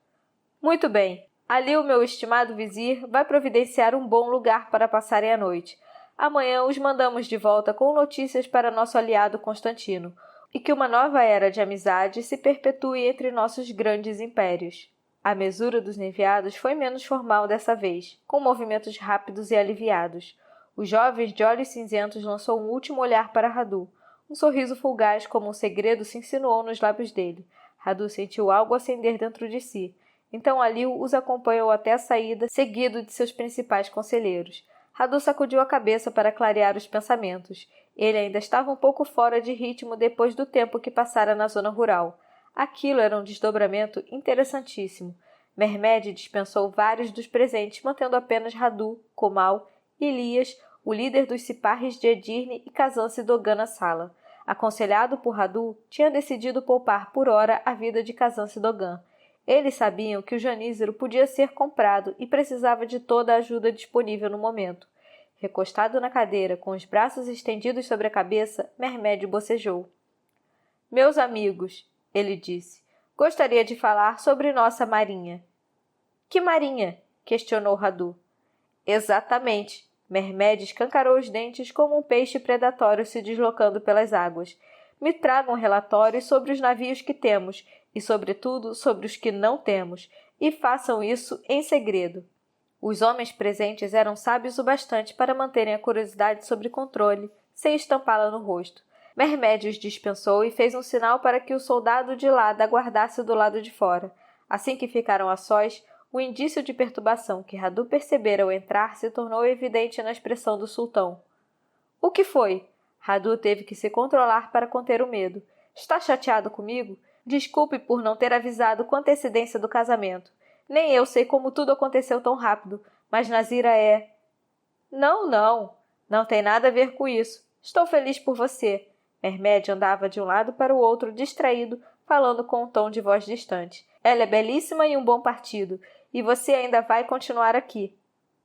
Muito bem. Ali o meu estimado vizir vai providenciar um bom lugar para passarem a noite. Amanhã os mandamos de volta com notícias para nosso aliado Constantino, e que uma nova era de amizade se perpetue entre nossos grandes impérios. A mesura dos enviados foi menos formal dessa vez, com movimentos rápidos e aliviados. O jovem de olhos cinzentos lançou um último olhar para Radu. Um sorriso fugaz como um segredo se insinuou nos lábios dele. Radu sentiu algo acender dentro de si. Então Aliu os acompanhou até a saída, seguido de seus principais conselheiros. Radu sacudiu a cabeça para clarear os pensamentos. Ele ainda estava um pouco fora de ritmo depois do tempo que passara na zona rural. Aquilo era um desdobramento interessantíssimo. Mehmed dispensou vários dos presentes, mantendo apenas Radu, Comal, Elias, o líder dos ciparres de Edirne e Kazan Dogan na sala. Aconselhado por Radu, tinha decidido poupar por hora a vida de Kazan Dogan. Eles sabiam que o Janízero podia ser comprado e precisava de toda a ajuda disponível no momento. Recostado na cadeira, com os braços estendidos sobre a cabeça, Mehmed bocejou. — Meus amigos, ele disse, gostaria de falar sobre nossa marinha. — Que marinha? Questionou Radu. — Exatamente. Mehmed escancarou os dentes como um peixe predatório se deslocando pelas águas. Me tragam relatórios sobre os navios que temos e, sobretudo, sobre os que não temos, e façam isso em segredo. Os homens presentes eram sábios o bastante para manterem a curiosidade sob controle, sem estampá-la no rosto. Mehmed os dispensou e fez um sinal para que o soldado de lado aguardasse do lado de fora. Assim que ficaram a sós, o indício de perturbação que Radu percebera ao entrar se tornou evidente na expressão do sultão. — O que foi? Radu teve que se controlar para conter o medo. — Está chateado comigo? Desculpe por não ter avisado com antecedência do casamento. Nem eu sei como tudo aconteceu tão rápido, mas Nazira é... Não tem nada a ver com isso. Estou feliz por você. Mehmed andava de um lado para o outro, distraído, falando com um tom de voz distante. Ela é belíssima e um bom partido, e você ainda vai continuar aqui.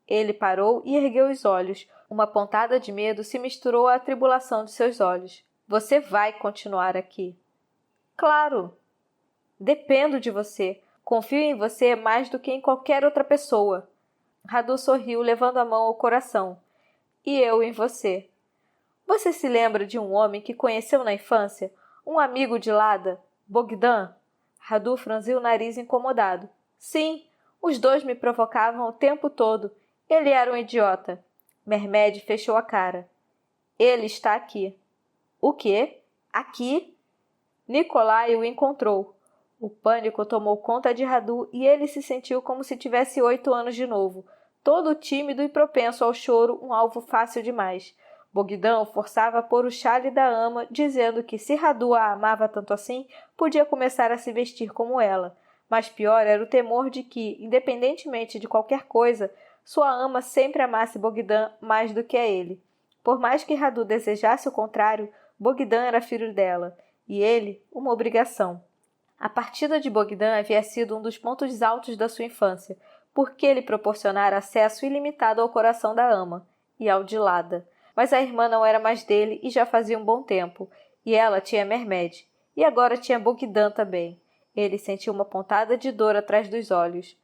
Ele parou e ergueu os olhos. Uma pontada de medo se misturou à tribulação de seus olhos. Você vai continuar aqui. Claro. Dependo de você. Confio em você mais do que em qualquer outra pessoa. Radu sorriu, levando a mão ao coração. E eu em você. Você se lembra de um homem que conheceu na infância? Um amigo de Lada? Bogdan? Radu franziu o nariz incomodado. Sim, os dois me provocavam o tempo todo. Ele era um idiota. Mehmed fechou a cara. Ele está aqui. O quê? Aqui? Nikolai o encontrou. O pânico tomou conta de Radu e ele se sentiu como se tivesse 8 anos de novo, todo tímido e propenso ao choro, um alvo fácil demais. Bogdan forçava a pôr o chale da ama, dizendo que se Radu a amava tanto assim, podia começar a se vestir como ela. Mas pior era o temor de que, independentemente de qualquer coisa, sua ama sempre amasse Bogdan mais do que a ele. Por mais que Radu desejasse o contrário, Bogdan era filho dela, e ele, uma obrigação. A partida de Bogdan havia sido um dos pontos altos da sua infância, porque lhe proporcionara acesso ilimitado ao coração da ama, e ao de Lada. Mas a irmã não era mais dele e já fazia um bom tempo, e ela tinha Mehmed, e agora tinha Bogdan também. Ele sentiu uma pontada de dor atrás dos olhos.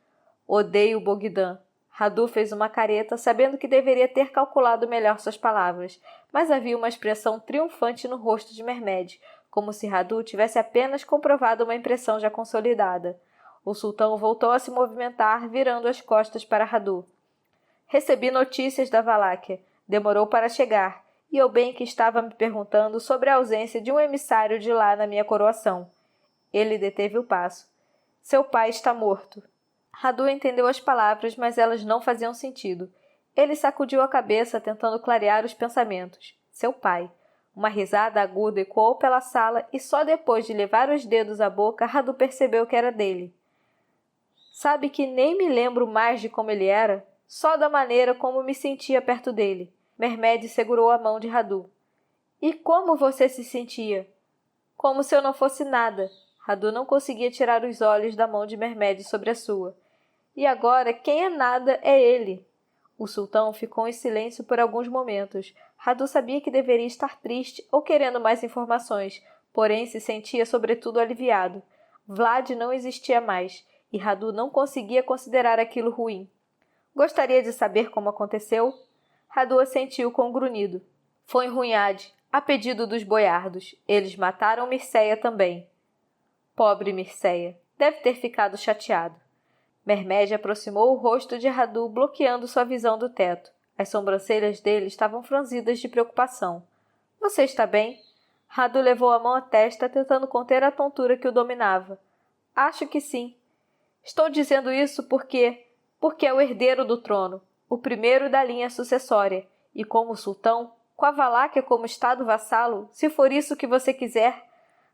Odeio Bogdan. Radu fez uma careta, sabendo que deveria ter calculado melhor suas palavras, mas havia uma expressão triunfante no rosto de Mehmed, como se Radu tivesse apenas comprovado uma impressão já consolidada. O sultão voltou a se movimentar, virando as costas para Radu. Recebi notícias da Valáquia. Demorou para chegar, e eu bem que estava me perguntando sobre a ausência de um emissário de lá na minha coroação. Ele deteve o passo. Seu pai está morto. Radu entendeu as palavras, mas elas não faziam sentido. Ele sacudiu a cabeça, tentando clarear os pensamentos. Seu pai. Uma risada aguda ecoou pela sala e só depois de levar os dedos à boca, Radu percebeu que era dele. Sabe que nem me lembro mais de como ele era, só da maneira como me sentia perto dele. Mehmed segurou a mão de Radu. E como você se sentia? Como se eu não fosse nada. Radu não conseguia tirar os olhos da mão de Mehmed sobre a sua. E agora quem é nada é ele. O sultão ficou em silêncio por alguns momentos. Radu sabia que deveria estar triste ou querendo mais informações, porém se sentia sobretudo aliviado. Vlad não existia mais, e Radu não conseguia considerar aquilo ruim. Gostaria de saber como aconteceu? Radu assentiu com um grunhido. Foi em Runhad, a pedido dos boiardos. Eles mataram Mirceia também. Pobre Mirceia. Deve ter ficado chateado. Mehmed aproximou o rosto de Radu, bloqueando sua visão do teto. As sobrancelhas dele estavam franzidas de preocupação. Você está bem? Radu levou a mão à testa, tentando conter a tontura que o dominava. Acho que sim. Estou dizendo isso porque é o herdeiro do trono, o primeiro da linha sucessória, e como sultão, com a Valáquia como estado vassalo, se for isso que você quiser.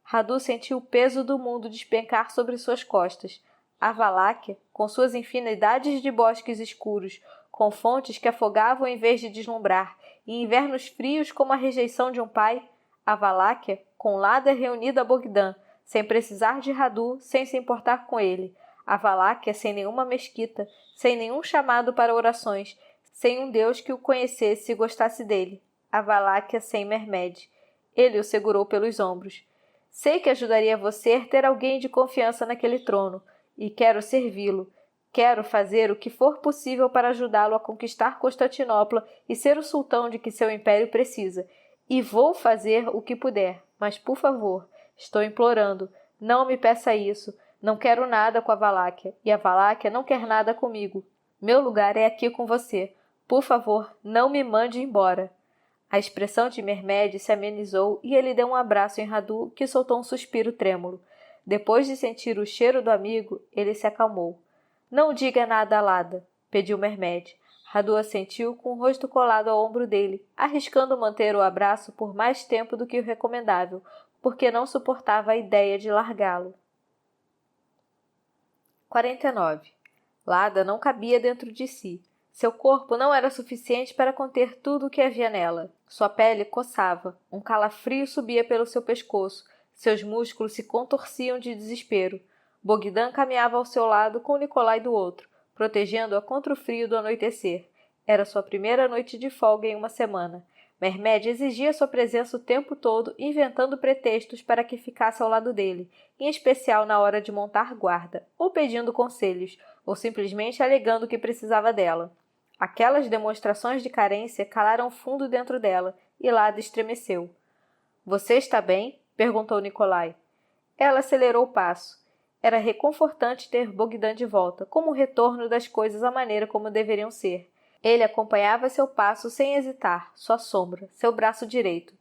Radu sentiu o peso do mundo despencar sobre suas costas. A Valáquia, com suas infinidades de bosques escuros, com fontes que afogavam em vez de deslumbrar, e invernos frios como a rejeição de um pai, a Valáquia, com Lada reunida a Bogdan, sem precisar de Radu, sem se importar com ele, a Valáquia sem nenhuma mesquita, sem nenhum chamado para orações, sem um Deus que o conhecesse e gostasse dele, a Valáquia sem Mermed. Ele o segurou pelos ombros. Sei que ajudaria você a ter alguém de confiança naquele trono, e quero servi-lo. Quero fazer o que for possível para ajudá-lo a conquistar Constantinopla e ser o sultão de que seu império precisa. E vou fazer o que puder, mas, por favor, estou implorando, não me peça isso. Não quero nada com a Valáquia, e a Valáquia não quer nada comigo. Meu lugar é aqui com você. Por favor, não me mande embora. A expressão de Mermed se amenizou e ele deu um abraço em Radu, que soltou um suspiro trêmulo. Depois de sentir o cheiro do amigo, ele se acalmou. Não diga nada a Lada, pediu Mermed. Radu assentiu com o rosto colado ao ombro dele, arriscando manter o abraço por mais tempo do que o recomendável, porque não suportava a ideia de largá-lo. 49. Lada não cabia dentro de si. Seu corpo não era suficiente para conter tudo o que havia nela. Sua pele coçava, um calafrio subia pelo seu pescoço, seus músculos se contorciam de desespero. Bogdan caminhava ao seu lado com Nikolai do outro, protegendo-a contra o frio do anoitecer. Era sua primeira noite de folga em uma semana. Mermed exigia sua presença o tempo todo, inventando pretextos para que ficasse ao lado dele, em especial na hora de montar guarda, ou pedindo conselhos, ou simplesmente alegando que precisava dela. Aquelas demonstrações de carência calaram fundo dentro dela, e Lada estremeceu. — Você está bem? — perguntou Nikolai. Ela acelerou o passo. Era reconfortante ter Bogdan de volta, como um retorno das coisas à maneira como deveriam ser. Ele acompanhava seu passo sem hesitar, sua sombra, seu braço direito.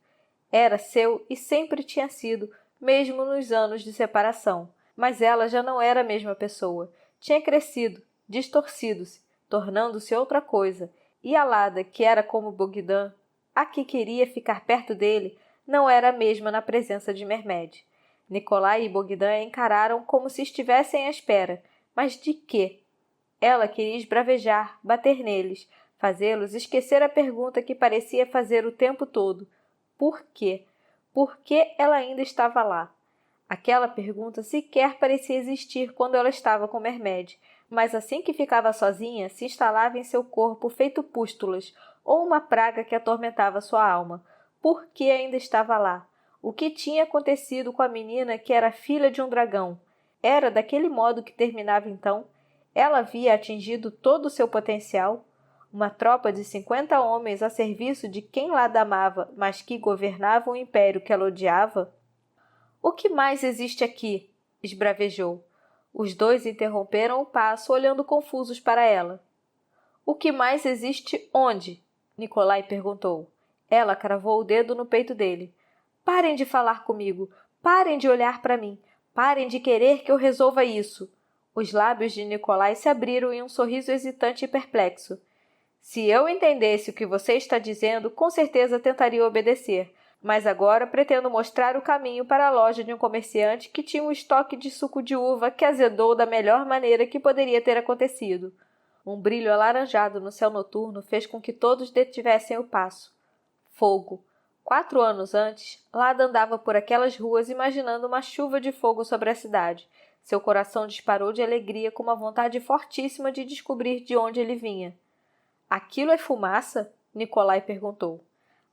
Era seu e sempre tinha sido, mesmo nos anos de separação. Mas ela já não era a mesma pessoa. Tinha crescido, distorcido-se, tornando-se outra coisa. E a Lada, que era como Bogdan, a que queria ficar perto dele, não era a mesma na presença de Mermed. Nikolai e Bogdan a encararam como se estivessem à espera. Mas de quê? Ela queria esbravejar, bater neles, fazê-los esquecer a pergunta que parecia fazer o tempo todo. Por quê? Por que ela ainda estava lá? Aquela pergunta sequer parecia existir quando ela estava com Mermed, mas assim que ficava sozinha, se instalava em seu corpo feito pústulas, ou uma praga que atormentava sua alma. Por que ainda estava lá? O que tinha acontecido com a menina que era filha de um dragão? Era daquele modo que terminava então? Ela havia atingido todo o seu potencial? Uma tropa de 50 homens a serviço de quem Lada amava, mas que governava um império que ela odiava? — O que mais existe aqui? Esbravejou. Os dois interromperam o passo, olhando confusos para ela. — O que mais existe onde? Nikolai perguntou. Ela cravou o dedo no peito dele. — Parem de falar comigo. Parem de olhar para mim. Parem de querer que eu resolva isso. Os lábios de Nikolai se abriram em um sorriso hesitante e perplexo. — Se eu entendesse o que você está dizendo, com certeza tentaria obedecer. Mas agora pretendo mostrar o caminho para a loja de um comerciante que tinha um estoque de suco de uva que azedou da melhor maneira que poderia ter acontecido. Um brilho alaranjado no céu noturno fez com que todos detivessem o passo. Fogo. 4 anos antes, Lada andava por aquelas ruas imaginando uma chuva de fogo sobre a cidade. Seu coração disparou de alegria com uma vontade fortíssima de descobrir de onde ele vinha. — Aquilo é fumaça? Nikolai perguntou.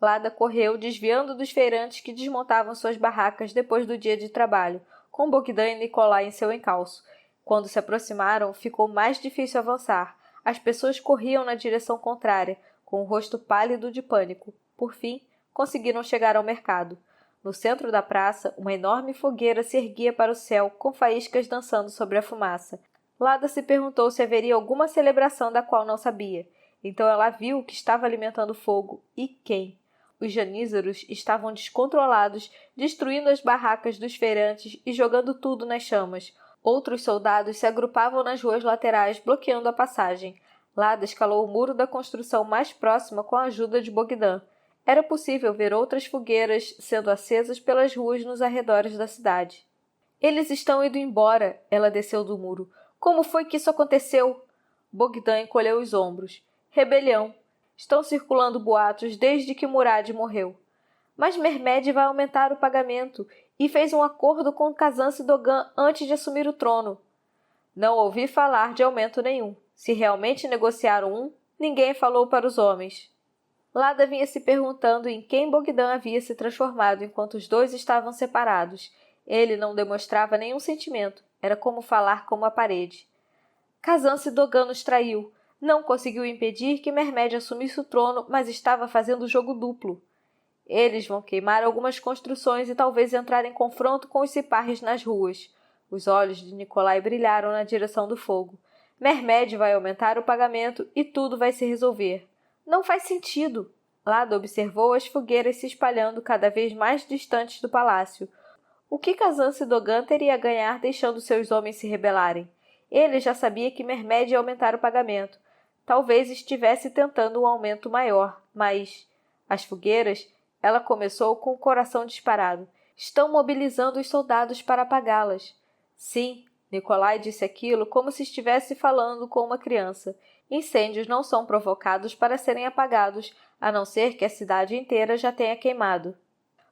Lada correu, desviando dos feirantes que desmontavam suas barracas depois do dia de trabalho, com Bogdan e Nikolai em seu encalço. Quando se aproximaram, ficou mais difícil avançar. As pessoas corriam na direção contrária, com o rosto pálido de pânico. Por fim, conseguiram chegar ao mercado. No centro da praça, uma enorme fogueira se erguia para o céu, com faíscas dançando sobre a fumaça. Lada se perguntou se haveria alguma celebração da qual não sabia. Então ela viu o que estava alimentando o fogo e quem. Os janízaros estavam descontrolados, destruindo as barracas dos feirantes e jogando tudo nas chamas. Outros soldados se agrupavam nas ruas laterais, bloqueando a passagem. Lada escalou o muro da construção mais próxima com a ajuda de Bogdan. Era possível ver outras fogueiras sendo acesas pelas ruas nos arredores da cidade. Eles estão indo embora, ela desceu do muro. Como foi que isso aconteceu? Bogdan encolheu os ombros. Rebelião. Estão circulando boatos desde que Murad morreu. Mas Mehmed vai aumentar o pagamento e fez um acordo com Kazanse Dogan antes de assumir o trono. Não ouvi falar de aumento nenhum. Se realmente negociaram um, ninguém falou para os homens. Lada vinha se perguntando em quem Bogdan havia se transformado enquanto os dois estavam separados. Ele não demonstrava nenhum sentimento. Era como falar com uma parede. Kazanse Dogan nos traiu. Não conseguiu impedir que Mehmed assumisse o trono, mas estava fazendo jogo duplo. Eles vão queimar algumas construções e talvez entrar em confronto com os ciparres nas ruas. Os olhos de Nikolai brilharam na direção do fogo. Mehmed vai aumentar o pagamento e tudo vai se resolver. Não faz sentido. Lada observou as fogueiras se espalhando cada vez mais distantes do palácio. O que Kazanse Dogan teria a ganhar deixando seus homens se rebelarem? Ele já sabia que Mehmed ia aumentar o pagamento. Talvez estivesse tentando um aumento maior, mas... As fogueiras... Ela começou com o coração disparado. Estão mobilizando os soldados para apagá-las. Sim, Nikolai disse aquilo como se estivesse falando com uma criança. Incêndios não são provocados para serem apagados, a não ser que a cidade inteira já tenha queimado.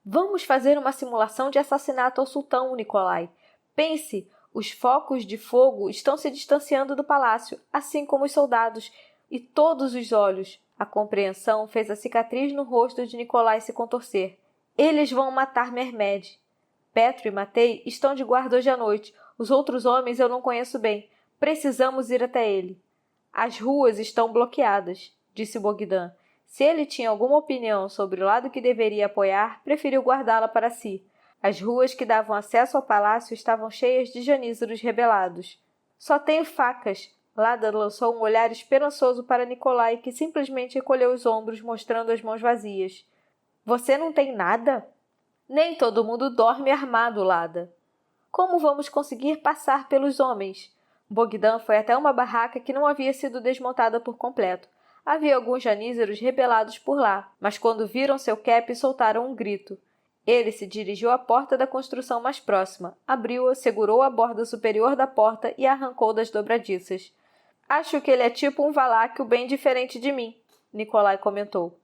Vamos fazer uma simulação de assassinato ao sultão, Nikolai. Pense, os focos de fogo estão se distanciando do palácio, assim como os soldados, e todos os olhos. A compreensão fez a cicatriz no rosto de Nikolai se contorcer. Eles vão matar Mehmed. Petro e Matei estão de guarda hoje à noite. Os outros homens eu não conheço bem. Precisamos ir até ele. As ruas estão bloqueadas, disse Bogdan. Se ele tinha alguma opinião sobre o lado que deveria apoiar, preferiu guardá-la para si. As ruas que davam acesso ao palácio estavam cheias de janízaros rebelados. Só tenho facas. Lada lançou um olhar esperançoso para Nikolai, que simplesmente recolheu os ombros, mostrando as mãos vazias. Você não tem nada? Nem todo mundo dorme armado, Lada. Como vamos conseguir passar pelos homens? Bogdan foi até uma barraca que não havia sido desmontada por completo. Havia alguns janízaros rebelados por lá, mas quando viram seu cap, soltaram um grito. Ele se dirigiu à porta da construção mais próxima, abriu-a, segurou a borda superior da porta e a arrancou das dobradiças. Acho que ele é tipo um valáquio bem diferente de mim, Nikolai comentou.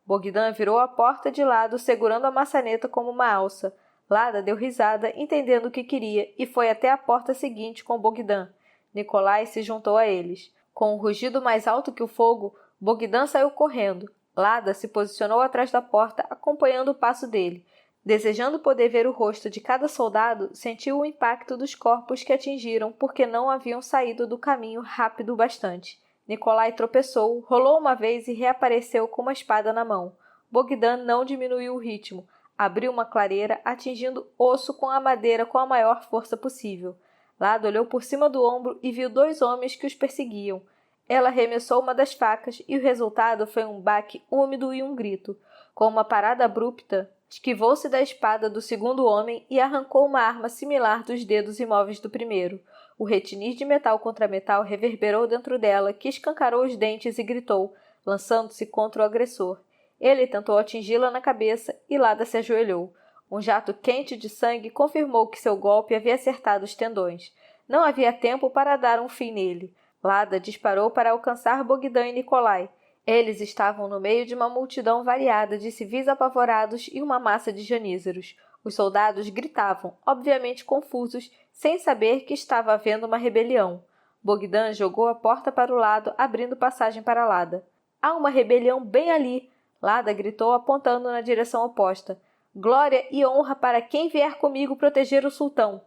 Bogdan virou a porta de lado, segurando a maçaneta como uma alça. Lada deu risada, entendendo o que queria, e foi até a porta seguinte com Bogdan. Nikolai se juntou a eles. Com um rugido mais alto que o fogo, Bogdan saiu correndo. Lada se posicionou atrás da porta, acompanhando o passo dele. Desejando poder ver o rosto de cada soldado, sentiu o impacto dos corpos que atingiram porque não haviam saído do caminho rápido bastante. Nikolai tropeçou, rolou uma vez e reapareceu com uma espada na mão. Bogdan não diminuiu o ritmo. Abriu uma clareira, atingindo osso com a madeira com a maior força possível. Lada olhou por cima do ombro e viu 2 homens que os perseguiam. Ela arremessou uma das facas e o resultado foi um baque úmido e um grito. Com uma parada abrupta, esquivou-se da espada do segundo homem e arrancou uma arma similar dos dedos imóveis do primeiro. O retinir de metal contra metal reverberou dentro dela, que escancarou os dentes e gritou, lançando-se contra o agressor. Ele tentou atingi-la na cabeça e Lada se ajoelhou. Um jato quente de sangue confirmou que seu golpe havia acertado os tendões. Não havia tempo para dar um fim nele. Lada disparou para alcançar Bogdan e Nikolai. Eles estavam no meio de uma multidão variada de civis apavorados e uma massa de janízaros. Os soldados gritavam, obviamente confusos, sem saber que estava havendo uma rebelião. Bogdan jogou a porta para o lado, abrindo passagem para Lada. Há uma rebelião bem ali! Lada gritou, apontando na direção oposta. Glória e honra para quem vier comigo proteger o sultão!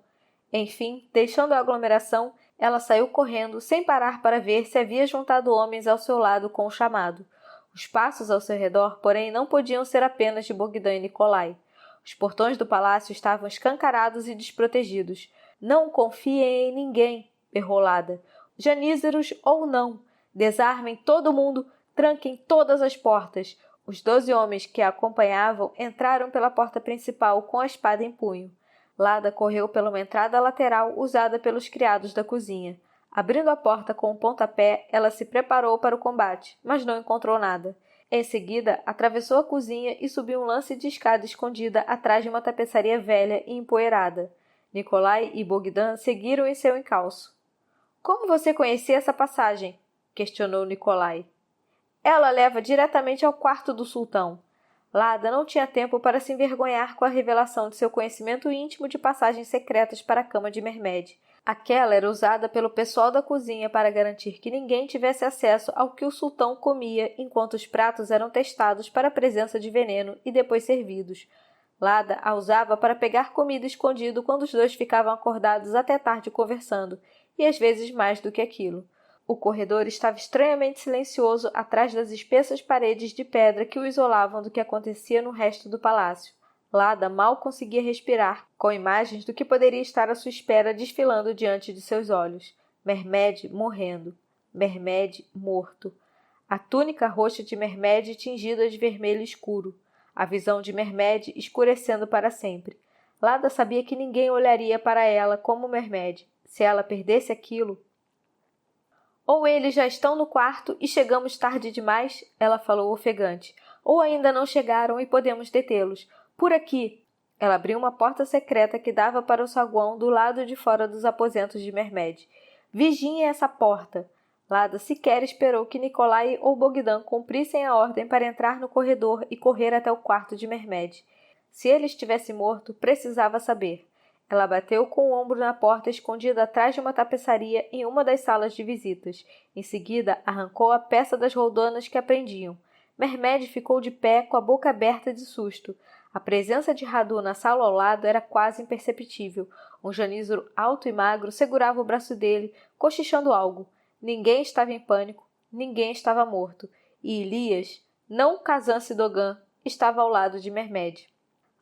Enfim, deixando a aglomeração, ela saiu correndo, sem parar para ver se havia juntado homens ao seu lado com o chamado. Os passos ao seu redor, porém, não podiam ser apenas de Bogdan e Nikolai. Os portões do palácio estavam escancarados e desprotegidos. Não confiem em ninguém, berrou Lada. Janízaros ou não. Desarmem todo mundo, tranquem todas as portas. Os 12 homens que a acompanhavam entraram pela porta principal com a espada em punho. Lada correu pela uma entrada lateral usada pelos criados da cozinha. Abrindo a porta com um pontapé, ela se preparou para o combate, mas não encontrou nada. Em seguida, atravessou a cozinha e subiu um lance de escada escondida atrás de uma tapeçaria velha e empoeirada. Nikolai e Bogdan seguiram em seu encalço. — Como você conhecia essa passagem? Questionou Nikolai. — Ela leva diretamente ao quarto do sultão. Lada não tinha tempo para se envergonhar com a revelação de seu conhecimento íntimo de passagens secretas para a cama de Mehmed. Aquela era usada pelo pessoal da cozinha para garantir que ninguém tivesse acesso ao que o sultão comia enquanto os pratos eram testados para a presença de veneno e depois servidos. Lada a usava para pegar comida escondido quando os dois ficavam acordados até tarde conversando, e às vezes mais do que aquilo. O corredor estava estranhamente silencioso atrás das espessas paredes de pedra que o isolavam do que acontecia no resto do palácio. Lada mal conseguia respirar, com imagens do que poderia estar à sua espera desfilando diante de seus olhos. Mehmed morrendo. Mehmed morto. A túnica roxa de Mehmed tingida de vermelho escuro. A visão de Mehmed escurecendo para sempre. Lada sabia que ninguém olharia para ela como Mehmed. Se ela perdesse aquilo... Ou eles já estão no quarto e chegamos tarde demais, ela falou ofegante. Ou ainda não chegaram e podemos detê-los. Por aqui. Ela abriu uma porta secreta que dava para o saguão do lado de fora dos aposentos de Mehmed. Vigiem essa porta. Lada sequer esperou que Nikolai ou Bogdan cumprissem a ordem para entrar no corredor e correr até o quarto de Mehmed. Se ele estivesse morto, precisava saber. Ela bateu com o ombro na porta escondida atrás de uma tapeçaria em uma das salas de visitas. Em seguida, arrancou a peça das roldanas que a prendiam. Mehmed ficou de pé com a boca aberta de susto. A presença de Radu na sala ao lado era quase imperceptível. Um janízaro alto e magro segurava o braço dele, cochichando algo. Ninguém estava em pânico, ninguém estava morto. E Elias, não Kazan Dogan, estava ao lado de Mehmed.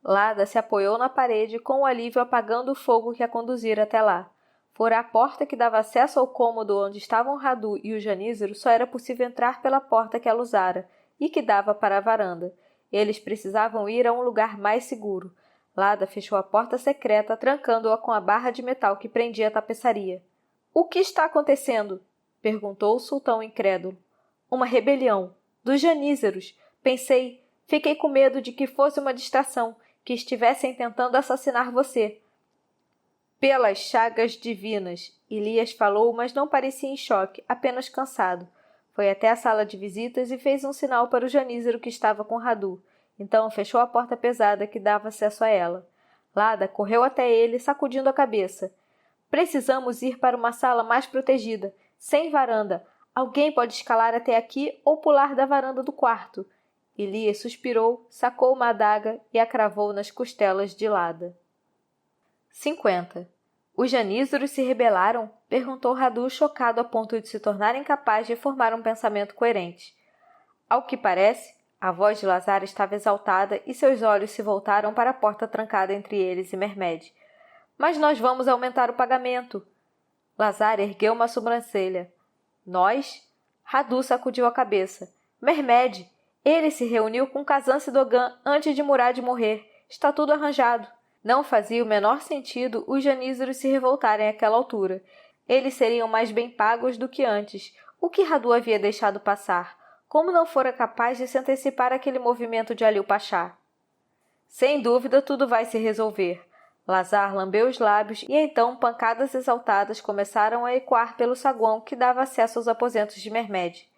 Lada se apoiou na parede com o alívio apagando o fogo que a conduzira até lá. Fora a porta que dava acesso ao cômodo onde estavam Radu e o janízaro, só era possível entrar pela porta que ela usara e que dava para a varanda. Eles precisavam ir a um lugar mais seguro. Lada fechou a porta secreta, trancando-a com a barra de metal que prendia a tapeçaria. — O que está acontecendo? Perguntou o sultão incrédulo. — Uma rebelião. Dos janízaros. Pensei. Fiquei com medo de que fosse uma distração, que estivessem tentando assassinar você. Pelas chagas divinas, Elias falou, mas não parecia em choque, apenas cansado. Foi até a sala de visitas e fez um sinal para o janízaro que estava com Radu. Então fechou a porta pesada que dava acesso a ela. Lada correu até ele, sacudindo a cabeça. Precisamos ir para uma sala mais protegida, sem varanda. Alguém pode escalar até aqui ou pular da varanda do quarto. Elias suspirou, sacou uma adaga e a cravou nas costelas de Lada. 50. Os janízaros se rebelaram? Perguntou Radu, chocado a ponto de se tornar incapaz de formar um pensamento coerente. Ao que parece, a voz de Lazar estava exaltada e seus olhos se voltaram para a porta trancada entre eles e Mehmed. Mas nós vamos aumentar o pagamento. Lazar ergueu uma sobrancelha. Nós? Radu sacudiu a cabeça. Mehmed! Ele se reuniu com Kazan Dogan antes de Murad morrer. Está tudo arranjado. Não fazia o menor sentido os janízaros se revoltarem àquela altura. Eles seriam mais bem pagos do que antes. O que Radu havia deixado passar? Como não fora capaz de se antecipar àquele movimento de Alil Pachá? Sem dúvida, tudo vai se resolver. Lazar lambeu os lábios e então pancadas exaltadas começaram a ecoar pelo saguão que dava acesso aos aposentos de Mehmed.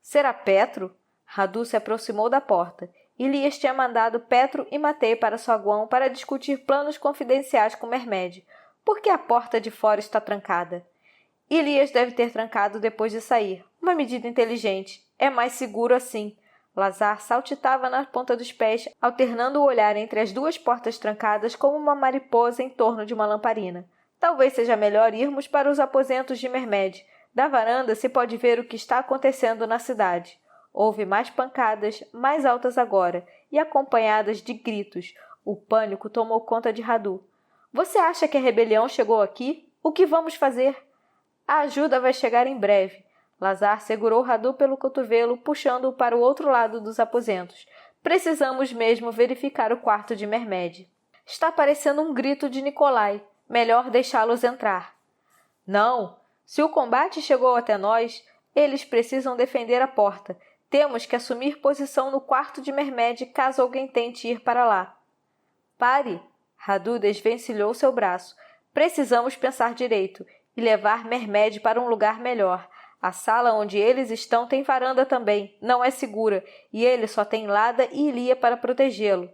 Será Petro? Radu se aproximou da porta. Elias tinha mandado Petro e Matei para o saguão para discutir planos confidenciais com Mehmed. Por que a porta de fora está trancada? Elias deve ter trancado depois de sair. Uma medida inteligente. É mais seguro assim. Lazar saltitava na ponta dos pés, alternando o olhar entre as duas portas trancadas como uma mariposa em torno de uma lamparina. Talvez seja melhor irmos para os aposentos de Mehmed. Da varanda se pode ver o que está acontecendo na cidade. Houve mais pancadas, mais altas agora, e acompanhadas de gritos. O pânico tomou conta de Radu. — Você acha que a rebelião chegou aqui? O que vamos fazer? A ajuda vai chegar em breve. Lazar segurou Radu pelo cotovelo, puxando-o para o outro lado dos aposentos. Precisamos mesmo verificar o quarto de Mehmed. Está parecendo um grito de Nikolai. Melhor deixá-los entrar. Não! Se o combate chegou até nós, eles precisam defender a porta. Temos que assumir posição no quarto de Mermed caso alguém tente ir para lá. Pare! Radu desvencilhou seu braço. Precisamos pensar direito e levar Mermed para um lugar melhor. A sala onde eles estão tem varanda também, não é segura, e ele só tem Lada e Ilia para protegê-lo.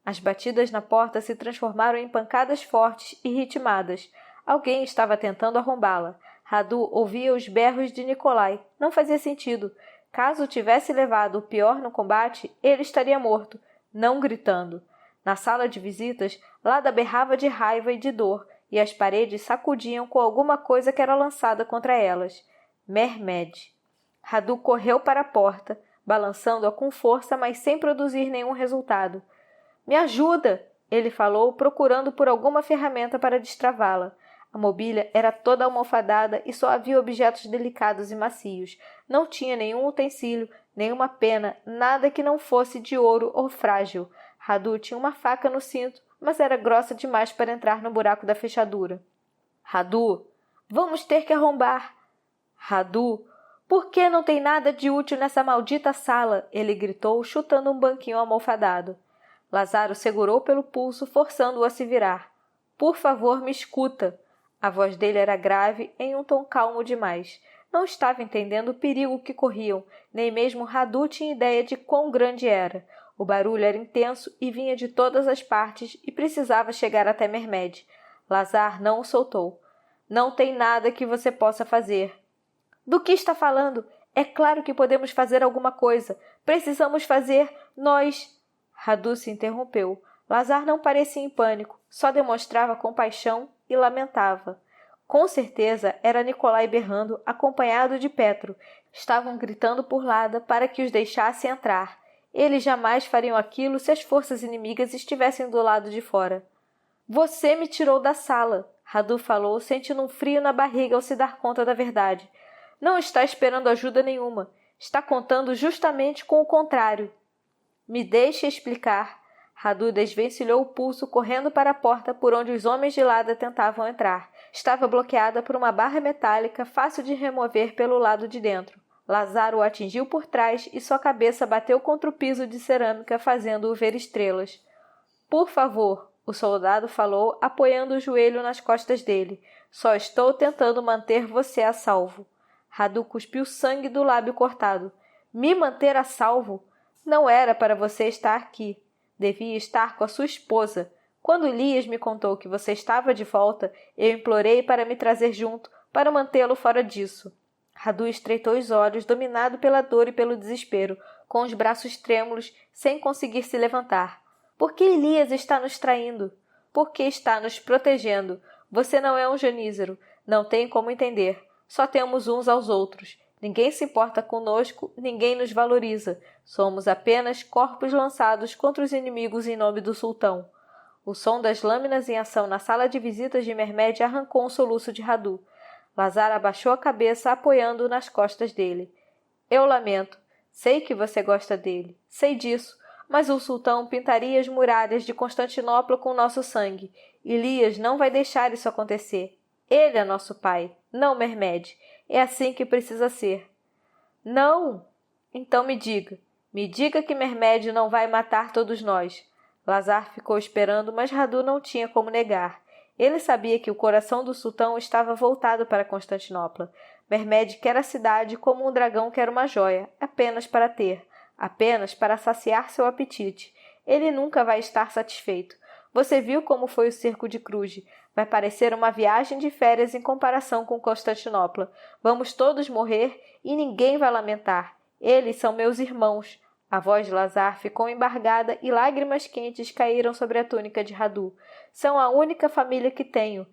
As batidas na porta se transformaram em pancadas fortes e ritmadas. Alguém estava tentando arrombá-la. Radu ouvia os berros de Nikolai. Não fazia sentido. Caso tivesse levado o pior no combate, ele estaria morto, não gritando. Na sala de visitas, Lada berrava de raiva e de dor, e as paredes sacudiam com alguma coisa que era lançada contra elas. Mermed. Radu correu para a porta, balançando-a com força, mas sem produzir nenhum resultado. Me ajuda! Ele falou, procurando por alguma ferramenta para destravá-la. A mobília era toda almofadada e só havia objetos delicados e macios. Não tinha nenhum utensílio, nenhuma pena, nada que não fosse de ouro ou frágil. Radu tinha uma faca no cinto, mas era grossa demais para entrar no buraco da fechadura. Radu, vamos ter que arrombar! Radu, por que não tem nada de útil nessa maldita sala? Ele gritou, chutando um banquinho almofadado. Lazaro segurou pelo pulso, forçando-o a se virar. Por favor, me escuta. A voz dele era grave, em um tom calmo demais. Não estava entendendo o perigo que corriam, nem mesmo Radu tinha ideia de quão grande era. O barulho era intenso e vinha de todas as partes e precisava chegar até Mermed. Lazar não o soltou. Não tem nada que você possa fazer. Do que está falando? É claro que podemos fazer alguma coisa. Precisamos fazer, nós... Radu se interrompeu. Lazar não parecia em pânico, só demonstrava compaixão e lamentava. Com certeza era Nikolai berrando, acompanhado de Petro. Estavam gritando por Lada para que os deixasse entrar. Eles jamais fariam aquilo se as forças inimigas estivessem do lado de fora. Você me tirou da sala, Radu falou, sentindo um frio na barriga ao se dar conta da verdade. Não está esperando ajuda nenhuma. Está contando justamente com o contrário. Me deixe explicar. Radu desvencilhou o pulso, correndo para a porta por onde os homens de Lada tentavam entrar. Estava bloqueada por uma barra metálica fácil de remover pelo lado de dentro. Lazaro o atingiu por trás e sua cabeça bateu contra o piso de cerâmica, fazendo-o ver estrelas. Por favor, o soldado falou, apoiando o joelho nas costas dele. Só estou tentando manter você a salvo. Radu cuspiu sangue do lábio cortado. Me manter a salvo? Não era para você estar aqui. Devia estar com a sua esposa. Quando Elias me contou que você estava de volta, eu implorei para me trazer junto, para mantê-lo fora disso. Radu estreitou os olhos, dominado pela dor e pelo desespero, com os braços trêmulos, sem conseguir se levantar. Por que Elias está nos traindo? Por que está nos protegendo? Você não é um janízaro. Não tem como entender. Só temos uns aos outros. Ninguém se importa conosco, ninguém nos valoriza. Somos apenas corpos lançados contra os inimigos em nome do sultão. O som das lâminas em ação na sala de visitas de Mermed arrancou um soluço de Radu. Lazar abaixou a cabeça, apoiando-o nas costas dele. Eu lamento. Sei que você gosta dele. Sei disso. Mas o sultão pintaria as muralhas de Constantinopla com nosso sangue. Elias não vai deixar isso acontecer. Ele é nosso pai, não Mermed. É assim que precisa ser. Não! Então me diga que Mermed não vai matar todos nós. Lazar ficou esperando, mas Radu não tinha como negar. Ele sabia que o coração do sultão estava voltado para Constantinopla. Mermed quer a cidade como um dragão quer uma joia, apenas para ter, apenas para saciar seu apetite. Ele nunca vai estar satisfeito. Você viu como foi o cerco de Cluj. Vai parecer uma viagem de férias em comparação com Constantinopla. Vamos todos morrer e ninguém vai lamentar. Eles são meus irmãos. A voz de Lazar ficou embargada e lágrimas quentes caíram sobre a túnica de Radu. São a única família que tenho.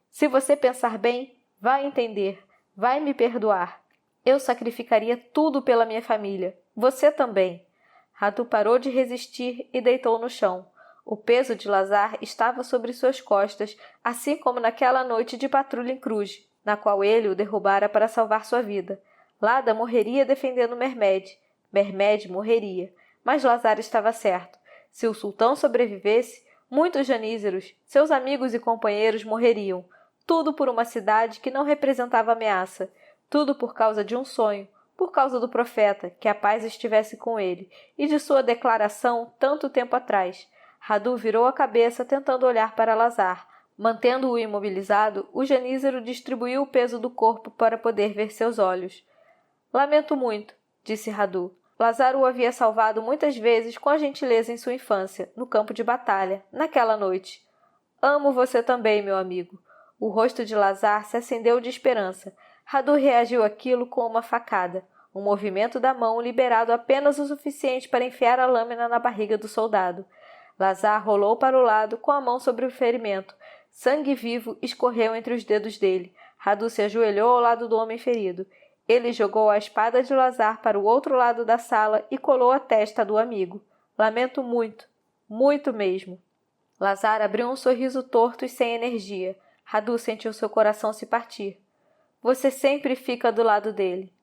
Se você pensar bem, vai entender. Vai me perdoar. Eu sacrificaria tudo pela minha família. Você também. Radu parou de resistir e deitou no chão. O peso de Lazar estava sobre suas costas, assim como naquela noite de patrulha em Cluj, na qual ele o derrubara para salvar sua vida. Lada morreria defendendo Mermed. Mermed morreria. Mas Lazar estava certo. Se o sultão sobrevivesse, muitos janízaros, seus amigos e companheiros morreriam. Tudo por uma cidade que não representava ameaça. Tudo por causa de um sonho. por causa do profeta, que a paz estivesse com ele, e de sua declaração tanto tempo atrás. Radu virou a cabeça tentando olhar para Lazar. Mantendo-o imobilizado, o janízaro distribuiu o peso do corpo para poder ver seus olhos. Lamento muito, disse Radu. Lazar o havia salvado muitas vezes com a gentileza em sua infância, no campo de batalha, naquela noite. Amo você também, meu amigo. O rosto de Lazar se acendeu de esperança. Radu reagiu àquilo com uma facada, um movimento da mão liberado apenas o suficiente para enfiar a lâmina na barriga do soldado. Lazar rolou para o lado com a mão sobre o ferimento. Sangue vivo escorreu entre os dedos dele. Radu se ajoelhou ao lado do homem ferido. Ele jogou a espada de Lazar para o outro lado da sala e colou a testa do amigo. Lamento muito, muito mesmo. Lazar abriu um sorriso torto e sem energia. Radu sentiu seu coração se partir. Você sempre fica do lado dele.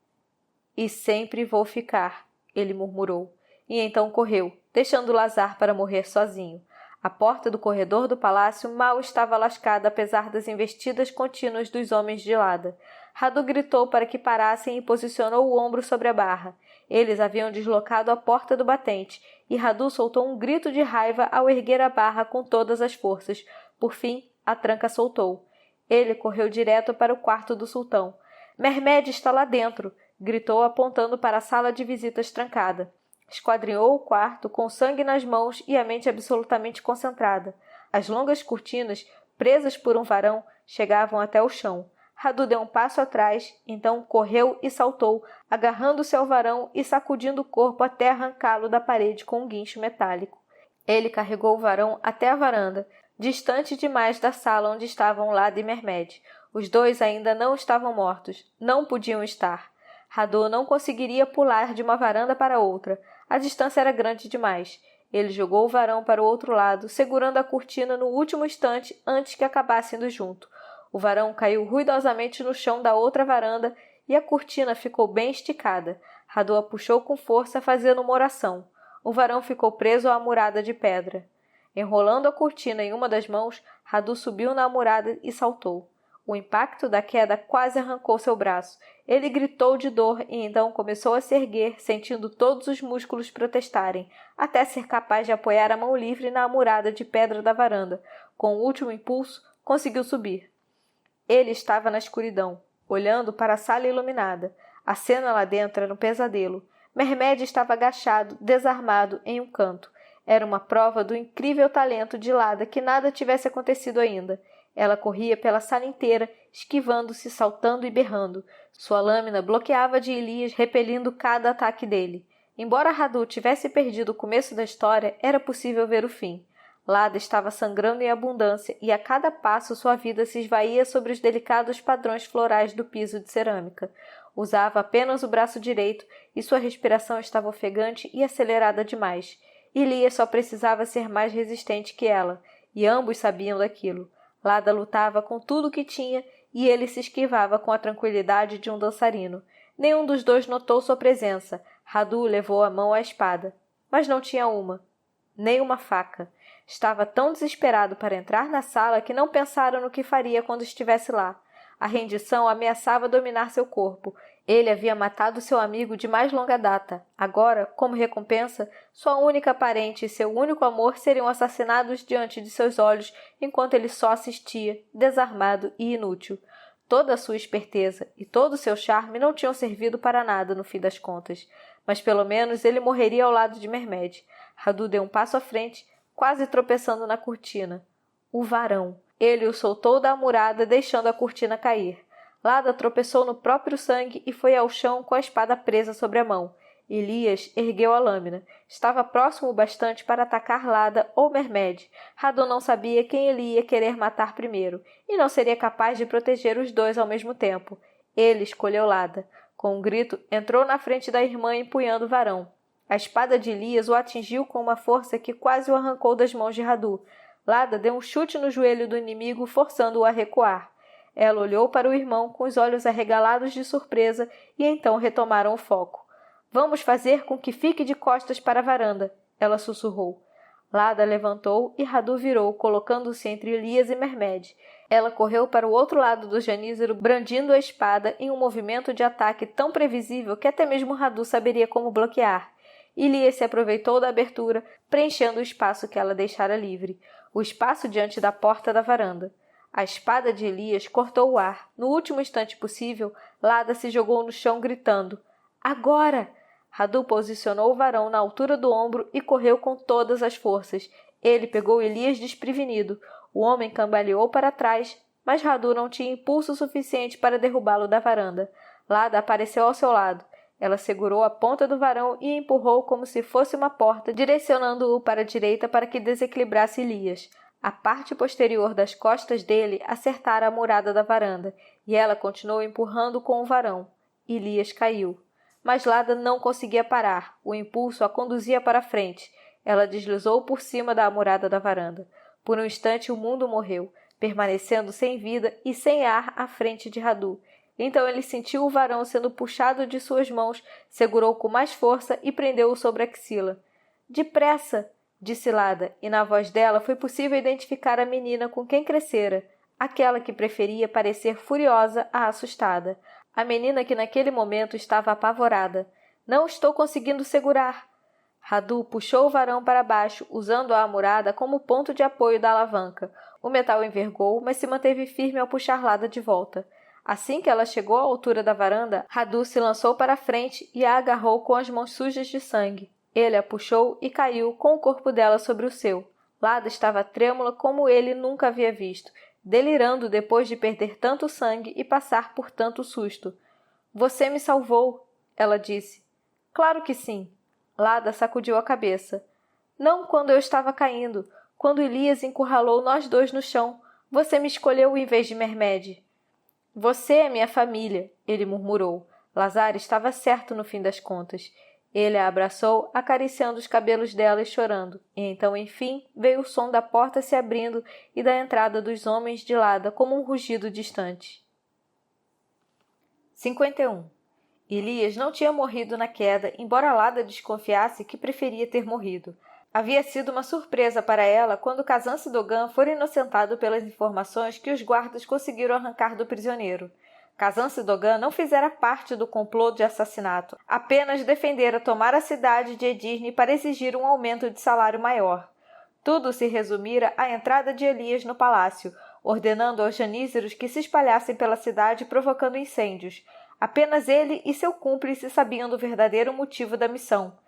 E sempre vou ficar, ele murmurou. E então correu, deixando Lazar para morrer sozinho. A porta do corredor do palácio mal estava lascada apesar das investidas contínuas dos homens de Lada. Radu gritou para que parassem e posicionou o ombro sobre a barra. Eles haviam deslocado a porta do batente, e Radu soltou um grito de raiva ao erguer a barra com todas as forças. Por fim, a tranca soltou. Ele correu direto para o quarto do sultão. Mehmed está lá dentro, gritou apontando para a sala de visitas trancada. Esquadrinhou o quarto, com sangue nas mãos e a mente absolutamente concentrada. As longas cortinas, presas por um varão, chegavam até o chão. Radu deu um passo atrás, então correu e saltou, agarrando-se ao varão e sacudindo o corpo até arrancá-lo da parede com um guincho metálico. Ele carregou o varão até a varanda, distante demais da sala onde estavam Lada e Mehmed. Os dois ainda não estavam mortos, não podiam estar. Radu não conseguiria pular de uma varanda para outra. A distância era grande demais. Ele jogou o varão para o outro lado, segurando a cortina no último instante antes que acabasse indo junto. O varão caiu ruidosamente no chão da outra varanda e a cortina ficou bem esticada. Radu a puxou com força, fazendo uma oração. O varão ficou preso à murada de pedra. Enrolando a cortina em uma das mãos, Radu subiu na murada e saltou. O impacto da queda quase arrancou seu braço. Ele gritou de dor e então começou a se erguer, sentindo todos os músculos protestarem, até ser capaz de apoiar a mão livre na murada de pedra da varanda. Com o último impulso, conseguiu subir. Ele estava na escuridão, olhando para a sala iluminada. A cena lá dentro era um pesadelo. Mehmed estava agachado, desarmado, em um canto. Era uma prova do incrível talento de Lada que nada tivesse acontecido ainda. Ela corria pela sala inteira, esquivando-se, saltando e berrando. Sua lâmina bloqueava de Elias, repelindo cada ataque dele. Embora Radu tivesse perdido o começo da história, era possível ver o fim. Lada estava sangrando em abundância e a cada passo sua vida se esvaía sobre os delicados padrões florais do piso de cerâmica. Usava apenas o braço direito e sua respiração estava ofegante e acelerada demais. Elias só precisava ser mais resistente que ela, e ambos sabiam daquilo. Lada lutava com tudo o que tinha e ele se esquivava com a tranquilidade de um dançarino. Nenhum dos dois notou sua presença. Radu levou a mão à espada, mas não tinha uma, nem uma faca. Estava tão desesperado para entrar na sala que não pensaram no que faria quando estivesse lá. A rendição ameaçava dominar seu corpo. Ele havia matado seu amigo de mais longa data. Agora, como recompensa, sua única parente e seu único amor seriam assassinados diante de seus olhos enquanto ele só assistia, desarmado e inútil. Toda a sua esperteza e todo o seu charme não tinham servido para nada no fim das contas. Mas pelo menos ele morreria ao lado de Mehmed. Radu deu um passo à frente, quase tropeçando na cortina. O varão. Ele o soltou da murada, deixando a cortina cair. Lada tropeçou no próprio sangue e foi ao chão com a espada presa sobre a mão. Elias ergueu a lâmina. Estava próximo o bastante para atacar Lada ou Mehmed. Radu não sabia quem ele ia querer matar primeiro, e não seria capaz de proteger os dois ao mesmo tempo. Ele escolheu Lada. Com um grito, entrou na frente da irmã empunhando o varão. A espada de Elias o atingiu com uma força que quase o arrancou das mãos de Radu. Lada deu um chute no joelho do inimigo, forçando-o a recuar. Ela olhou para o irmão com os olhos arregalados de surpresa e então retomaram o foco. Vamos fazer com que fique de costas para a varanda, ela sussurrou. Lada levantou e Radu virou, colocando-se entre Elias e Mehmed. Ela correu para o outro lado do Janízaro, brandindo a espada em um movimento de ataque tão previsível que até mesmo Radu saberia como bloquear. Ilias se aproveitou da abertura, preenchendo o espaço que ela deixara livre, o espaço diante da porta da varanda. A espada de Elias cortou o ar. No último instante possível, Lada se jogou no chão gritando: "Agora!" Radu posicionou o varão na altura do ombro e correu com todas as forças. Ele pegou Elias desprevenido. O homem cambaleou para trás, mas Radu não tinha impulso suficiente para derrubá-lo da varanda. Lada apareceu ao seu lado. Ela segurou a ponta do varão e empurrou como se fosse uma porta, direcionando-o para a direita para que desequilibrasse Elias. A parte posterior das costas dele acertara a murada da varanda, e ela continuou empurrando com o varão. Elias caiu. Mas Lada não conseguia parar. O impulso a conduzia para frente. Ela deslizou por cima da murada da varanda. Por um instante o mundo morreu, permanecendo sem vida e sem ar à frente de Radu. Então ele sentiu o varão sendo puxado de suas mãos, segurou com mais força e prendeu-o sobre a axila. "Depressa!" disse Lada, e na voz dela foi possível identificar a menina com quem crescera, aquela que preferia parecer furiosa à assustada. A menina que naquele momento estava apavorada. "Não estou conseguindo segurar!" Radu puxou o varão para baixo, usando a murada como ponto de apoio da alavanca. O metal envergou, mas se manteve firme ao puxar Lada de volta. Assim que ela chegou à altura da varanda, Radu se lançou para a frente e a agarrou com as mãos sujas de sangue. Ele a puxou e caiu com o corpo dela sobre o seu. Lada estava trêmula como ele nunca havia visto, delirando depois de perder tanto sangue e passar por tanto susto. "Você me salvou", ela disse. "Claro que sim." Lada sacudiu a cabeça. "Não quando eu estava caindo. Quando Elias encurralou nós dois no chão. Você me escolheu em vez de Mermed." "Você é minha família", ele murmurou. Lazar estava certo no fim das contas. Ele a abraçou, acariciando os cabelos dela e chorando. E então, enfim, veio o som da porta se abrindo e da entrada dos homens de Lada como um rugido distante. 51. Elias não tinha morrido na queda, embora Lada desconfiasse que preferia ter morrido. Havia sido uma surpresa para ela quando Kazan Dogan fora inocentado pelas informações que os guardas conseguiram arrancar do prisioneiro. Kazan Dogan não fizera parte do complô de assassinato, apenas defendera tomar a cidade de Edirne para exigir um aumento de salário maior. Tudo se resumira à entrada de Elias no palácio, ordenando aos janízaros que se espalhassem pela cidade provocando incêndios. Apenas ele e seu cúmplice sabiam do verdadeiro motivo da missão.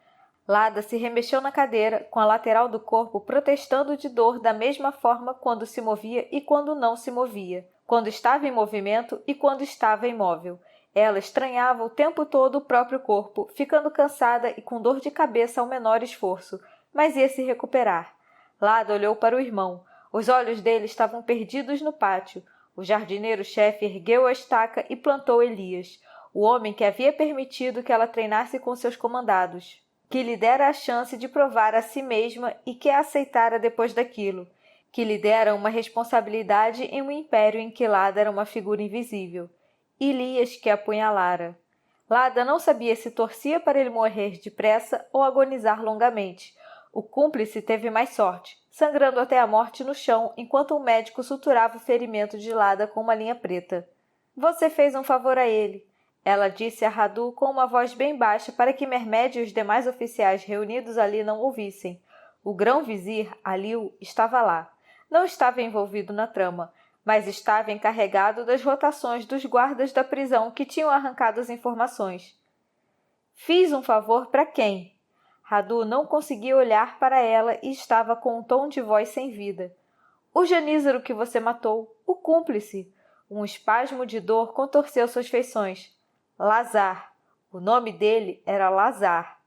Lada se remexeu na cadeira, com a lateral do corpo protestando de dor da mesma forma quando se movia e quando não se movia, quando estava em movimento e quando estava imóvel. Ela estranhava o tempo todo o próprio corpo, ficando cansada e com dor de cabeça ao menor esforço, mas ia se recuperar. Lada olhou para o irmão. Os olhos dele estavam perdidos no pátio. O jardineiro-chefe ergueu a estaca e plantou Elias, o homem que havia permitido que ela treinasse com seus comandados, que lhe dera a chance de provar a si mesma e que a aceitara depois daquilo, que lhe dera uma responsabilidade em um império em que Lada era uma figura invisível. Elias que apunhalara. Lada não sabia se torcia para ele morrer depressa ou agonizar longamente. O cúmplice teve mais sorte, sangrando até a morte no chão enquanto um médico suturava o ferimento de Lada com uma linha preta. "Você fez um favor a ele", ela disse a Radu com uma voz bem baixa para que Mermed e os demais oficiais reunidos ali não ouvissem. O grão-vizir, Alil, estava lá. Não estava envolvido na trama, mas estava encarregado das rotações dos guardas da prisão que tinham arrancado as informações. "Fiz um favor para quem?" Radu não conseguia olhar para ela e estava com um tom de voz sem vida. "O janízaro que você matou, o cúmplice." Um espasmo de dor contorceu suas feições. Lazar. O nome dele era Lazar.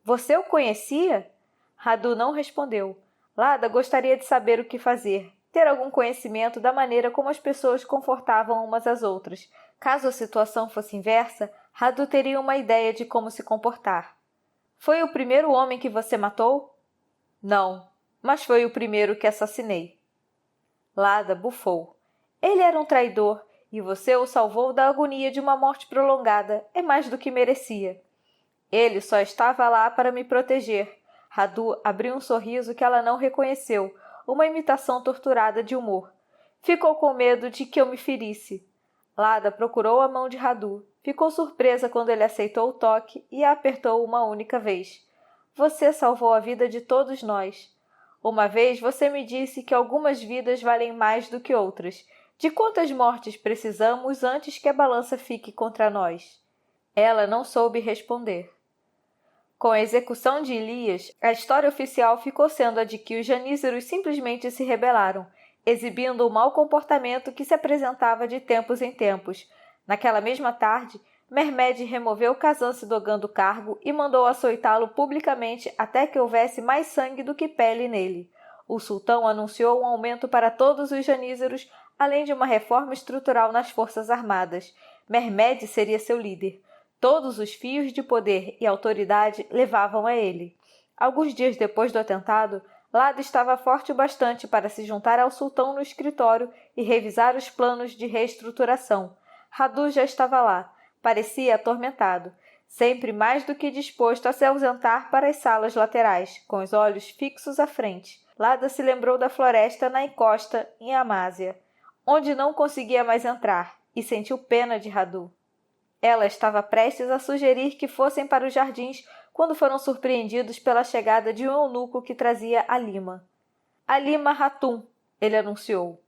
"Você o conhecia?" Radu não respondeu. Lada gostaria de saber o que fazer, ter algum conhecimento da maneira como as pessoas confortavam umas às outras. Caso a situação fosse inversa, Radu teria uma ideia de como se comportar. "Foi o primeiro homem que você matou?" "Não, mas foi o primeiro que assassinei." Lada bufou. "Ele era um traidor, e você o salvou da agonia de uma morte prolongada. É mais do que merecia." "Ele só estava lá para me proteger." Radu abriu um sorriso que ela não reconheceu, uma imitação torturada de humor. Ficou com medo de que eu me ferisse. Lada procurou a mão de Radu. Ficou surpresa quando ele aceitou o toque e a apertou uma única vez. Você salvou a vida de todos nós. Uma vez você me disse que algumas vidas valem mais do que outras. De quantas mortes precisamos antes que a balança fique contra nós? Ela não soube responder. Com a execução de Elias, a história oficial ficou sendo a de que os janízaros simplesmente se rebelaram, exibindo o mau comportamento que se apresentava de tempos em tempos. Naquela mesma tarde, Mermed removeu Kazan Dogan do cargo e mandou açoitá-lo publicamente até que houvesse mais sangue do que pele nele. O sultão anunciou um aumento para todos os janízaros, além de uma reforma estrutural nas forças armadas. Mermed seria seu líder. Todos os fios de poder e autoridade levavam a ele. Alguns dias depois do atentado, Lada estava forte o bastante para se juntar ao sultão no escritório e revisar os planos de reestruturação. Radu já estava lá. Parecia atormentado, sempre mais do que disposto a se ausentar para as salas laterais, com os olhos fixos à frente. Lada se lembrou da floresta na encosta em Amásia, onde não conseguia mais entrar, e sentiu pena de Radu. Ela estava prestes a sugerir que fossem para os jardins quando foram surpreendidos pela chegada de um eunuco que trazia Alima. Alima Hatum, ele anunciou.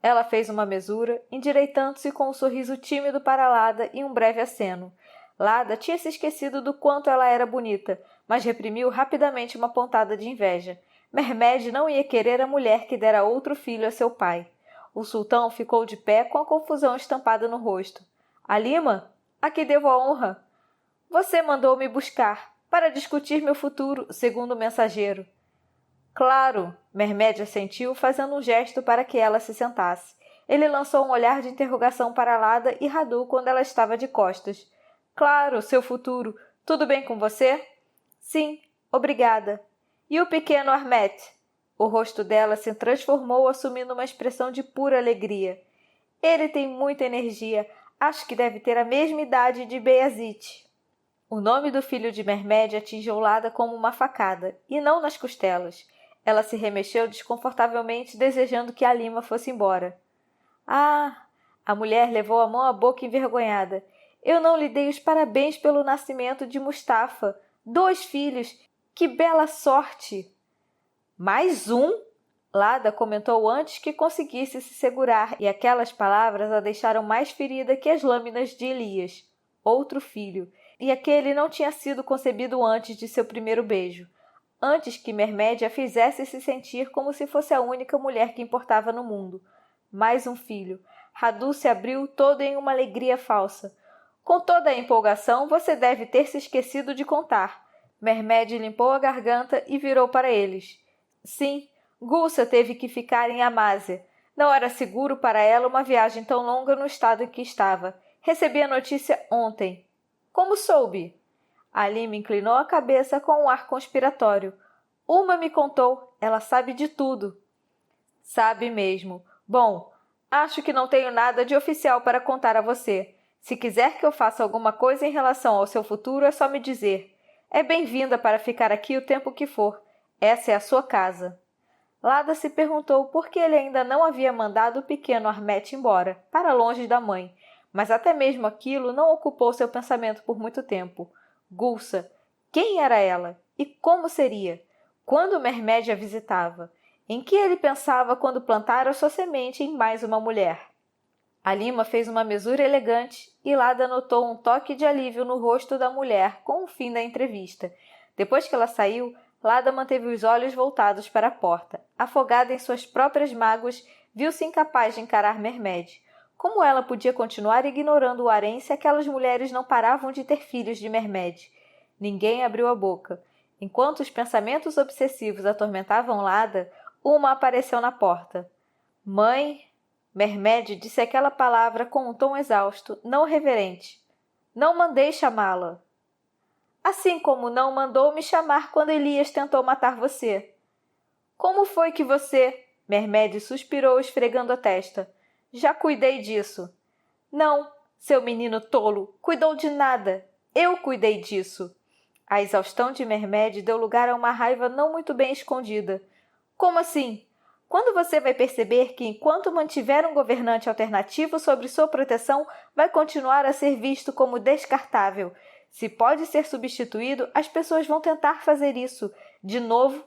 Ela fez uma mesura, endireitando-se com um sorriso tímido para Lada e um breve aceno. Lada tinha se esquecido do quanto ela era bonita, mas reprimiu rapidamente uma pontada de inveja. Mermed não ia querer a mulher que dera outro filho a seu pai. O sultão ficou de pé com a confusão estampada no rosto. Alima? A que devo a honra? Você mandou me buscar, para discutir meu futuro, segundo o mensageiro. Claro, Mermed assentiu, fazendo um gesto para que ela se sentasse. Ele lançou um olhar de interrogação para Lada e Radu quando ela estava de costas. Claro, seu futuro. Tudo bem com você? Sim, obrigada. E o pequeno Ahmet? O rosto dela se transformou, assumindo uma expressão de pura alegria. Ele tem muita energia. Acho que deve ter a mesma idade de Beyazit. O nome do filho de Mermed atingiu Lada como uma facada, e não nas costelas. Ela se remexeu desconfortavelmente, desejando que Alima fosse embora. Ah! A mulher levou a mão à boca envergonhada. Eu não lhe dei os parabéns pelo nascimento de Mustafa. 2 filhos! Que bela sorte! Mais um? Lada comentou antes que conseguisse se segurar, e aquelas palavras a deixaram mais ferida que as lâminas de Elias. Outro filho. E aquele não tinha sido concebido antes de seu primeiro beijo. Antes que Mermed a fizesse se sentir como se fosse a única mulher que importava no mundo. Mais um filho. Radu se abriu todo em uma alegria falsa. Com toda a empolgação, você deve ter se esquecido de contar. Mermed limpou a garganta e virou para eles. Sim, Gulsa teve que ficar em Amásia. Não era seguro para ela uma viagem tão longa no estado em que estava. Recebi a notícia ontem. Como soube? Alima inclinou a cabeça com um ar conspiratório. Uma me contou. Ela sabe de tudo. Sabe mesmo. Bom, acho que não tenho nada de oficial para contar a você. Se quiser que eu faça alguma coisa em relação ao seu futuro, é só me dizer. É bem-vinda para ficar aqui o tempo que for. Essa é a sua casa. Lada se perguntou por que ele ainda não havia mandado o pequeno Ahmet embora, para longe da mãe, mas até mesmo aquilo não ocupou seu pensamento por muito tempo. Gulsa, quem era ela? E como seria? Quando Mermed a visitava? Em que ele pensava quando plantara sua semente em mais uma mulher? Alima fez uma mesura elegante e Lada notou um toque de alívio no rosto da mulher com o fim da entrevista. Depois que ela saiu, Lada manteve os olhos voltados para a porta. Afogada em suas próprias mágoas, viu-se incapaz de encarar Mermed. Como ela podia continuar ignorando o harém se aquelas mulheres não paravam de ter filhos de Mermed? Ninguém abriu a boca. Enquanto os pensamentos obsessivos atormentavam Lada, uma apareceu na porta. Mãe... Mermed disse aquela palavra com um tom exausto, não reverente. Não mandei chamá-la. Assim como não mandou me chamar quando Elias tentou matar você. Como foi que você... Mermed suspirou, esfregando a testa. Já cuidei disso. Não, seu menino tolo, cuidou de nada. Eu cuidei disso. A exaustão de Mermed deu lugar a uma raiva não muito bem escondida. Como assim? Quando você vai perceber que, enquanto mantiver um governante alternativo sobre sua proteção, vai continuar a ser visto como descartável? Se pode ser substituído, as pessoas vão tentar fazer isso, de novo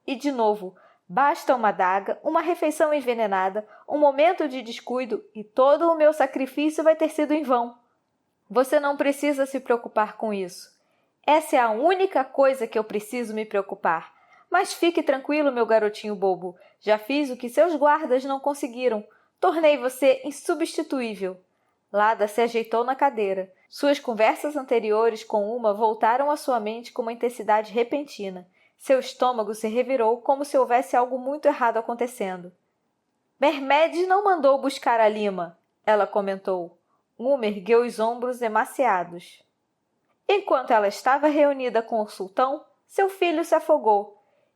e de novo. Basta uma adaga, uma refeição envenenada, um momento de descuido e todo o meu sacrifício vai ter sido em vão. Você não precisa se preocupar com isso. Essa é a única coisa que eu preciso me preocupar. Mas fique tranquilo, meu garotinho bobo. Já fiz o que seus guardas não conseguiram. Tornei você insubstituível. Lada se ajeitou na cadeira. Suas conversas anteriores com Uma voltaram à sua mente com uma intensidade repentina. Seu estômago se revirou como se houvesse algo muito errado acontecendo. Mermed não mandou buscar a Lima, ela comentou. Uma ergueu os ombros emaciados. Enquanto ela estava reunida com o sultão, seu filho se afogou.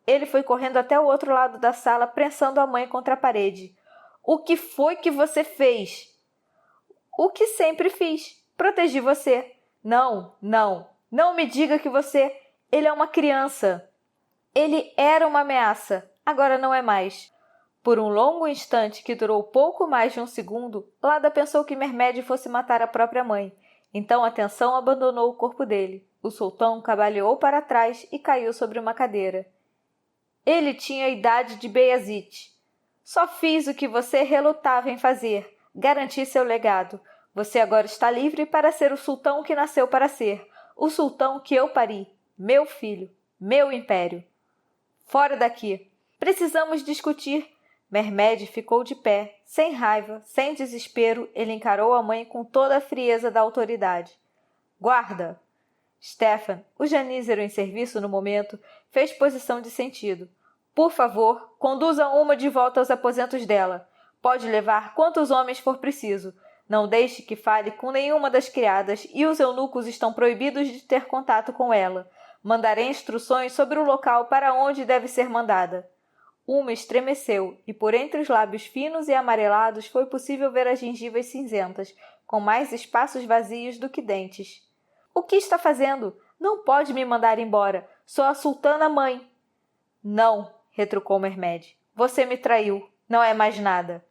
Ele foi correndo até o outro lado da sala, prensando a mãe contra a parede. O que foi que você fez? O que sempre fiz. Protegi você. Não me diga que você... Ele é uma criança. Ele era uma ameaça. Agora não é mais. Por um longo instante que durou pouco mais de um segundo, Lada pensou que Mermed fosse matar a própria mãe. Então a tensão abandonou o corpo dele. O sultão cambaleou para trás e caiu sobre uma cadeira. Ele tinha a idade de Beyazit. Só fiz o que você relutava em fazer. Garanti seu legado. Você agora está livre para ser o sultão que nasceu para ser. O sultão que eu pari. Meu filho. Meu império. Fora daqui. Precisamos discutir. Mermed ficou de pé. Sem raiva, sem desespero, ele encarou a mãe com toda a frieza da autoridade. Guarda! Stefan, o janízero em serviço no momento, fez posição de sentido. Por favor, conduza Uma de volta aos aposentos dela. Pode levar quantos homens for preciso. Não deixe que fale com nenhuma das criadas e os eunucos estão proibidos de ter contato com ela. Mandarei instruções sobre o local para onde deve ser mandada. Uma estremeceu e por entre os lábios finos e amarelados foi possível ver as gengivas cinzentas, com mais espaços vazios do que dentes. O que está fazendo? Não pode me mandar embora. Sou a sultana mãe. Não, retrucou Mermed. Você me traiu. Não é mais nada.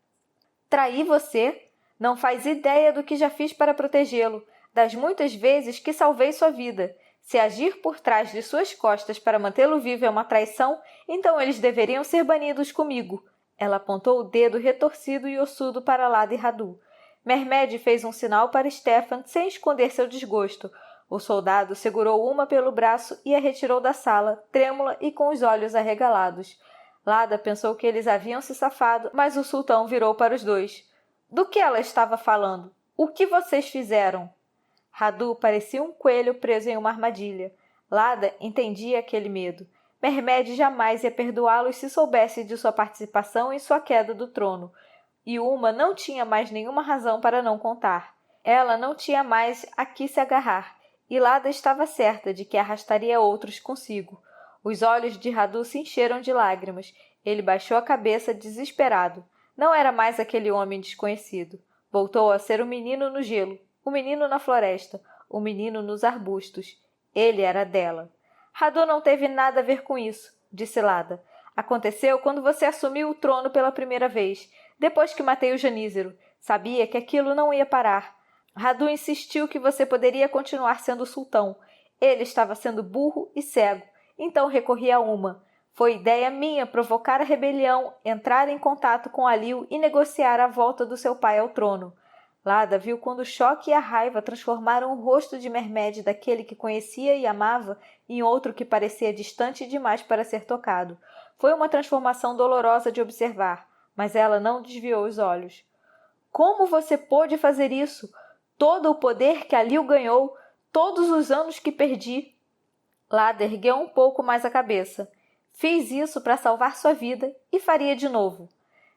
Traí você? Não faz ideia do que já fiz para protegê-lo, das muitas vezes que salvei sua vida. Se agir por trás de suas costas para mantê-lo vivo é uma traição, então eles deveriam ser banidos comigo. Ela apontou o dedo retorcido e ossudo para Lada e Radu. Mermed fez um sinal para Stefan sem esconder seu desgosto. O soldado segurou Uma pelo braço e a retirou da sala, trêmula e com os olhos arregalados. Lada pensou que eles haviam se safado, mas o sultão virou para os dois. Do que ela estava falando? O que vocês fizeram? Radu parecia um coelho preso em uma armadilha. Lada entendia aquele medo. Mermed jamais ia perdoá-los se soubesse de sua participação em sua queda do trono. E Uma não tinha mais nenhuma razão para não contar. Ela não tinha mais a que se agarrar. E Lada estava certa de que arrastaria outros consigo. Os olhos de Radu se encheram de lágrimas. Ele baixou a cabeça desesperado. Não era mais aquele homem desconhecido. Voltou a ser um menino no gelo, um menino na floresta, um menino nos arbustos. Ele era dela. Radu não teve nada a ver com isso, disse Lada. Aconteceu quando você assumiu o trono pela primeira vez, depois que matei o janízero. Sabia que aquilo não ia parar. Radu insistiu que você poderia continuar sendo sultão. Ele estava sendo burro e cego, então recorri a Uma. Foi ideia minha provocar a rebelião, entrar em contato com Aliu e negociar a volta do seu pai ao trono. Lada viu quando o choque e a raiva transformaram o rosto de Mermed daquele que conhecia e amava em outro que parecia distante demais para ser tocado. Foi uma transformação dolorosa de observar, mas ela não desviou os olhos. Como você pôde fazer isso? Todo o poder que Aliu ganhou, todos os anos que perdi. Lada ergueu um pouco mais a cabeça. Fiz isso para salvar sua vida e faria de novo.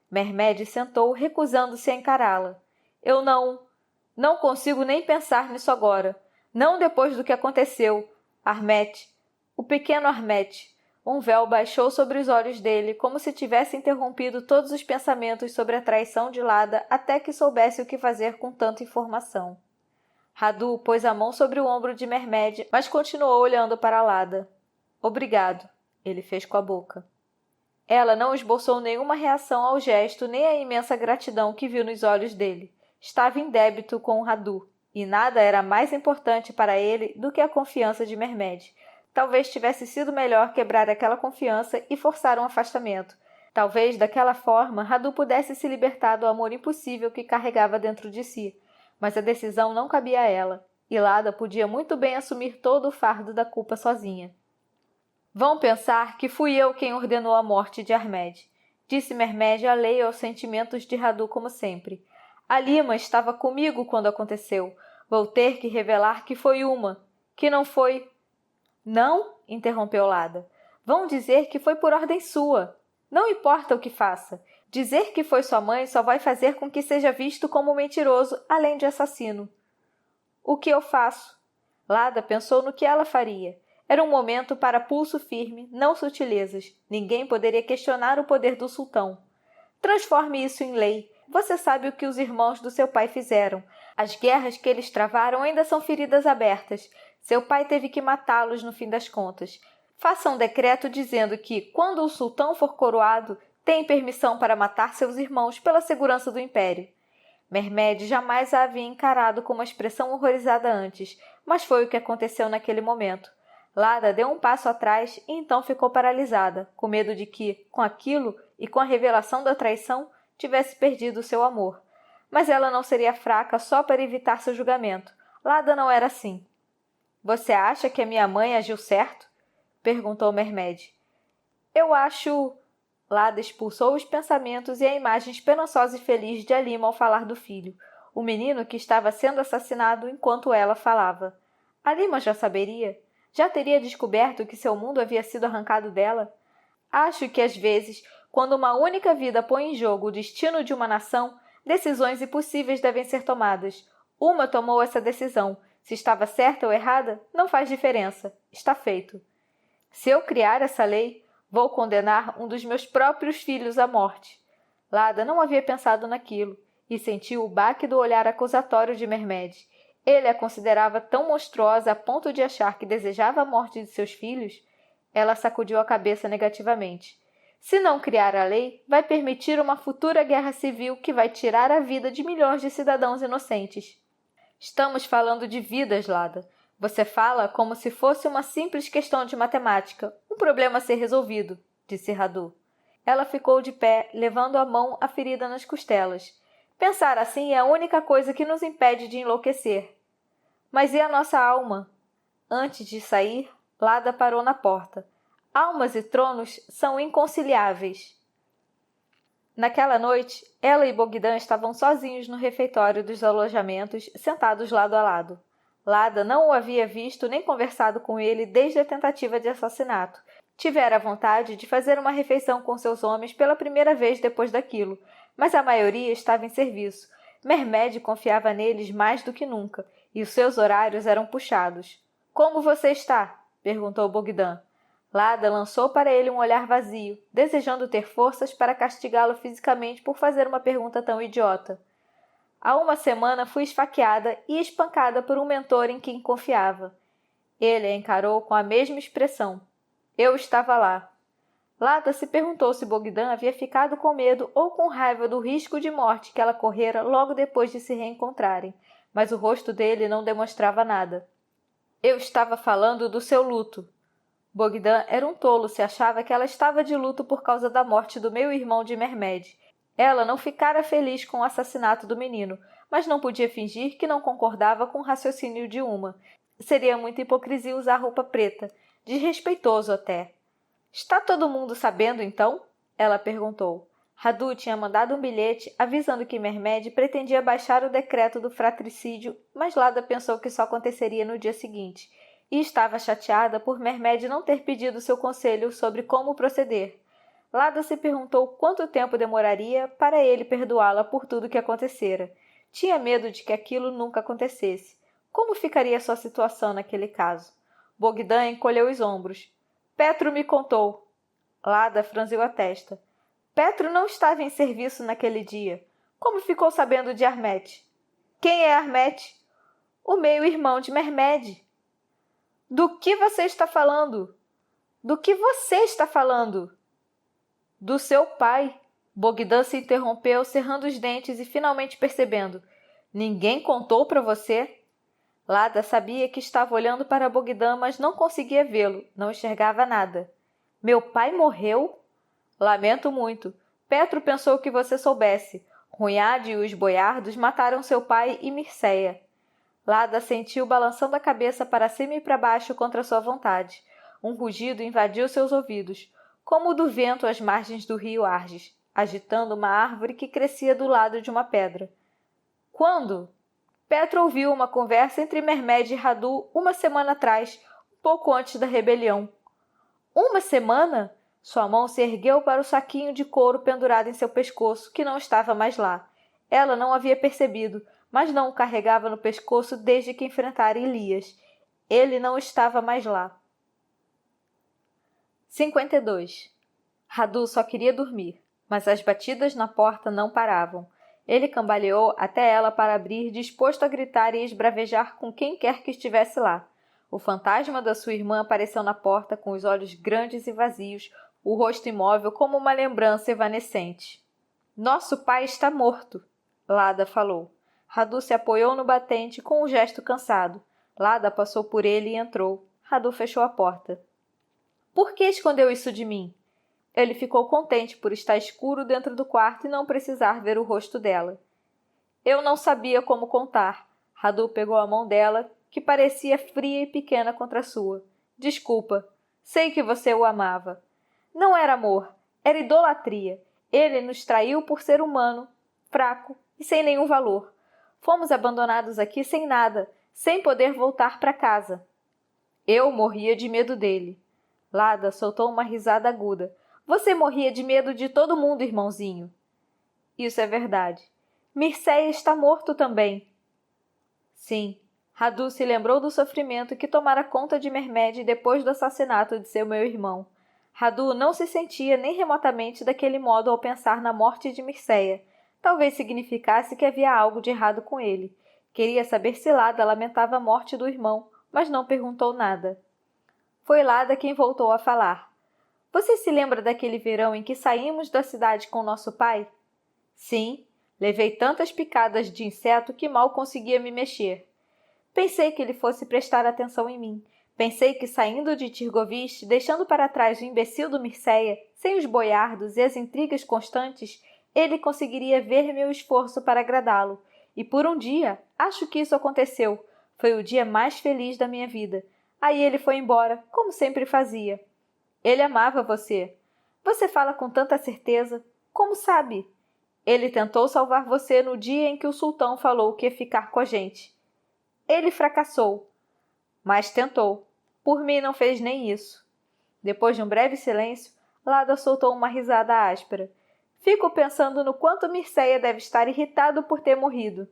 Mermed sentou, recusando-se a encará-la. Eu não consigo nem pensar nisso agora. Não depois do que aconteceu. Armet, o pequeno Armet. Um véu baixou sobre os olhos dele, como se tivesse interrompido todos os pensamentos sobre a traição de Lada até que soubesse o que fazer com tanta informação. Radu pôs a mão sobre o ombro de Mermed, mas continuou olhando para Lada. Obrigado, ele fez com a boca. Ela não esboçou nenhuma reação ao gesto nem a imensa gratidão que viu nos olhos dele. Estava em débito com Radu, e nada era mais importante para ele do que a confiança de Mermed. Talvez tivesse sido melhor quebrar aquela confiança e forçar um afastamento. Talvez, daquela forma, Radu pudesse se libertar do amor impossível que carregava dentro de si. Mas a decisão não cabia a ela, e Lada podia muito bem assumir todo o fardo da culpa sozinha. Vão pensar que fui eu quem ordenou a morte de Ahmed, disse Mermed alheio aos sentimentos de Radu como sempre. Alima estava comigo quando aconteceu. Vou ter que revelar que foi uma, que não foi... Não, interrompeu Lada. Vão dizer que foi por ordem sua. Não importa o que faça. Dizer que foi sua mãe só vai fazer com que seja visto como mentiroso, além de assassino. O que eu faço? Lada pensou no que ela faria. Era um momento para pulso firme, não sutilezas. Ninguém poderia questionar o poder do sultão. Transforme isso em lei. Você sabe o que os irmãos do seu pai fizeram. As guerras que eles travaram ainda são feridas abertas. Seu pai teve que matá-los no fim das contas. Faça um decreto dizendo que, quando o sultão for coroado, tem permissão para matar seus irmãos pela segurança do império. Mermed jamais a havia encarado com uma expressão horrorizada antes, mas foi o que aconteceu naquele momento. Lada deu um passo atrás e então ficou paralisada, com medo de que, com aquilo e com a revelação da traição, tivesse perdido seu amor. Mas ela não seria fraca só para evitar seu julgamento. Lada não era assim. — Você acha que a minha mãe agiu certo? Perguntou Mermed. — Eu acho... Lada expulsou os pensamentos e a imagem esperançosa e feliz de Alima ao falar do filho, o menino que estava sendo assassinado enquanto ela falava. Alima já saberia? Já teria descoberto que seu mundo havia sido arrancado dela? Acho que, às vezes, quando uma única vida põe em jogo o destino de uma nação, decisões impossíveis devem ser tomadas. Uma tomou essa decisão. Se estava certa ou errada, não faz diferença. Está feito. Se eu criar essa lei, vou condenar um dos meus próprios filhos à morte. Lada não havia pensado naquilo e sentiu o baque do olhar acusatório de Mermed. Ele a considerava tão monstruosa a ponto de achar que desejava a morte de seus filhos? Ela sacudiu a cabeça negativamente. Se não criar a lei, vai permitir uma futura guerra civil que vai tirar a vida de milhões de cidadãos inocentes. Estamos falando de vidas, Lada. Você fala como se fosse uma simples questão de matemática, um problema a ser resolvido, disse Radu. Ela ficou de pé, levando a mão à ferida nas costelas. Pensar assim é a única coisa que nos impede de enlouquecer. Mas e a nossa alma? Antes de sair, Lada parou na porta. Almas e tronos são inconciliáveis. Naquela noite, ela e Bogdan estavam sozinhos no refeitório dos alojamentos, sentados lado a lado. Lada não o havia visto nem conversado com ele desde a tentativa de assassinato. Tivera vontade de fazer uma refeição com seus homens pela primeira vez depois daquilo, mas a maioria estava em serviço. Mermed confiava neles mais do que nunca, e os seus horários eram puxados. — Como você está? Perguntou Bogdan. Lada lançou para ele um olhar vazio, desejando ter forças para castigá-lo fisicamente por fazer uma pergunta tão idiota. Há uma semana fui esfaqueada e espancada por um mentor em quem confiava. Ele a encarou com a mesma expressão. Eu estava lá. Lada se perguntou se Bogdan havia ficado com medo ou com raiva do risco de morte que ela correra logo depois de se reencontrarem, mas o rosto dele não demonstrava nada. Eu estava falando do seu luto. Bogdan era um tolo se achava que ela estava de luto por causa da morte do meu irmão de Mermed. Ela não ficara feliz com o assassinato do menino, mas não podia fingir que não concordava com o raciocínio de uma. Seria muita hipocrisia usar roupa preta, desrespeitoso até. — Está todo mundo sabendo, então? Ela perguntou. Radu tinha mandado um bilhete avisando que Mermed pretendia baixar o decreto do fratricídio, mas Lada pensou que só aconteceria no dia seguinte, e estava chateada por Mermed não ter pedido seu conselho sobre como proceder. Lada se perguntou quanto tempo demoraria para ele perdoá-la por tudo que acontecera. Tinha medo de que aquilo nunca acontecesse. Como ficaria sua situação naquele caso? Bogdan encolheu os ombros. Petro me contou. Lada franziu a testa. Petro não estava em serviço naquele dia. Como ficou sabendo de Armete? Quem é Armete? O meio-irmão de Mermed. Do que você está falando? Do que você está falando? Do seu pai. Bogdan se interrompeu, cerrando os dentes e finalmente percebendo. Ninguém contou para você? Lada sabia que estava olhando para Bogdan, mas não conseguia vê-lo, não enxergava nada. Meu pai morreu? Lamento muito. Petro pensou que você soubesse. Runhade e os boiardos mataram seu pai e Mirceia. Lada sentiu balançando a cabeça para cima e para baixo contra sua vontade. Um rugido invadiu seus ouvidos, como o do vento às margens do rio Arges, agitando uma árvore que crescia do lado de uma pedra. Quando? Petro ouviu uma conversa entre Mermed e Radu uma semana atrás, um pouco antes da rebelião. Uma semana? Sua mão se ergueu para o saquinho de couro pendurado em seu pescoço, que não estava mais lá. Ela não havia percebido, mas não o carregava no pescoço desde que enfrentara Elias. Ele não estava mais lá. 52. Radu só queria dormir, mas as batidas na porta não paravam. Ele cambaleou até ela para abrir, disposto a gritar e esbravejar com quem quer que estivesse lá. O fantasma da sua irmã apareceu na porta com os olhos grandes e vazios, o rosto imóvel como uma lembrança evanescente. Nosso pai está morto, Lada falou. Radu se apoiou no batente com um gesto cansado. Lada passou por ele e entrou. Radu fechou a porta. Por que escondeu isso de mim? Ele ficou contente por estar escuro dentro do quarto e não precisar ver o rosto dela. Eu não sabia como contar. Radu pegou a mão dela, que parecia fria e pequena contra a sua. Desculpa. Sei que você o amava. Não era amor, era idolatria. Ele nos traiu por ser humano, fraco e sem nenhum valor. Fomos abandonados aqui sem nada, sem poder voltar para casa. Eu morria de medo dele. Lada soltou uma risada aguda. Você morria de medo de todo mundo, irmãozinho. Isso é verdade. Mirceia está morto também. Sim. Radu se lembrou do sofrimento que tomara conta de Mermed depois do assassinato de seu meu-irmão. Radu não se sentia nem remotamente daquele modo ao pensar na morte de Mirceia. Talvez significasse que havia algo de errado com ele. Queria saber se Lada lamentava a morte do irmão, mas não perguntou nada. Foi Lada quem voltou a falar. Você se lembra daquele verão em que saímos da cidade com nosso pai? Sim, levei tantas picadas de inseto que mal conseguia me mexer. Pensei que ele fosse prestar atenção em mim. Pensei que saindo de Tirgoviste, deixando para trás o imbecil do Mirceia, sem os boiardos e as intrigas constantes, ele conseguiria ver meu esforço para agradá-lo. E por um dia, acho que isso aconteceu. Foi o dia mais feliz da minha vida. Aí ele foi embora, como sempre fazia. Ele amava você. Você fala com tanta certeza. Como sabe? Ele tentou salvar você no dia em que o sultão falou que ia ficar com a gente. Ele fracassou. Mas tentou. Por mim não fez nem isso. Depois de um breve silêncio, Lada soltou uma risada áspera. Fico pensando no quanto Mirceia deve estar irritado por ter morrido.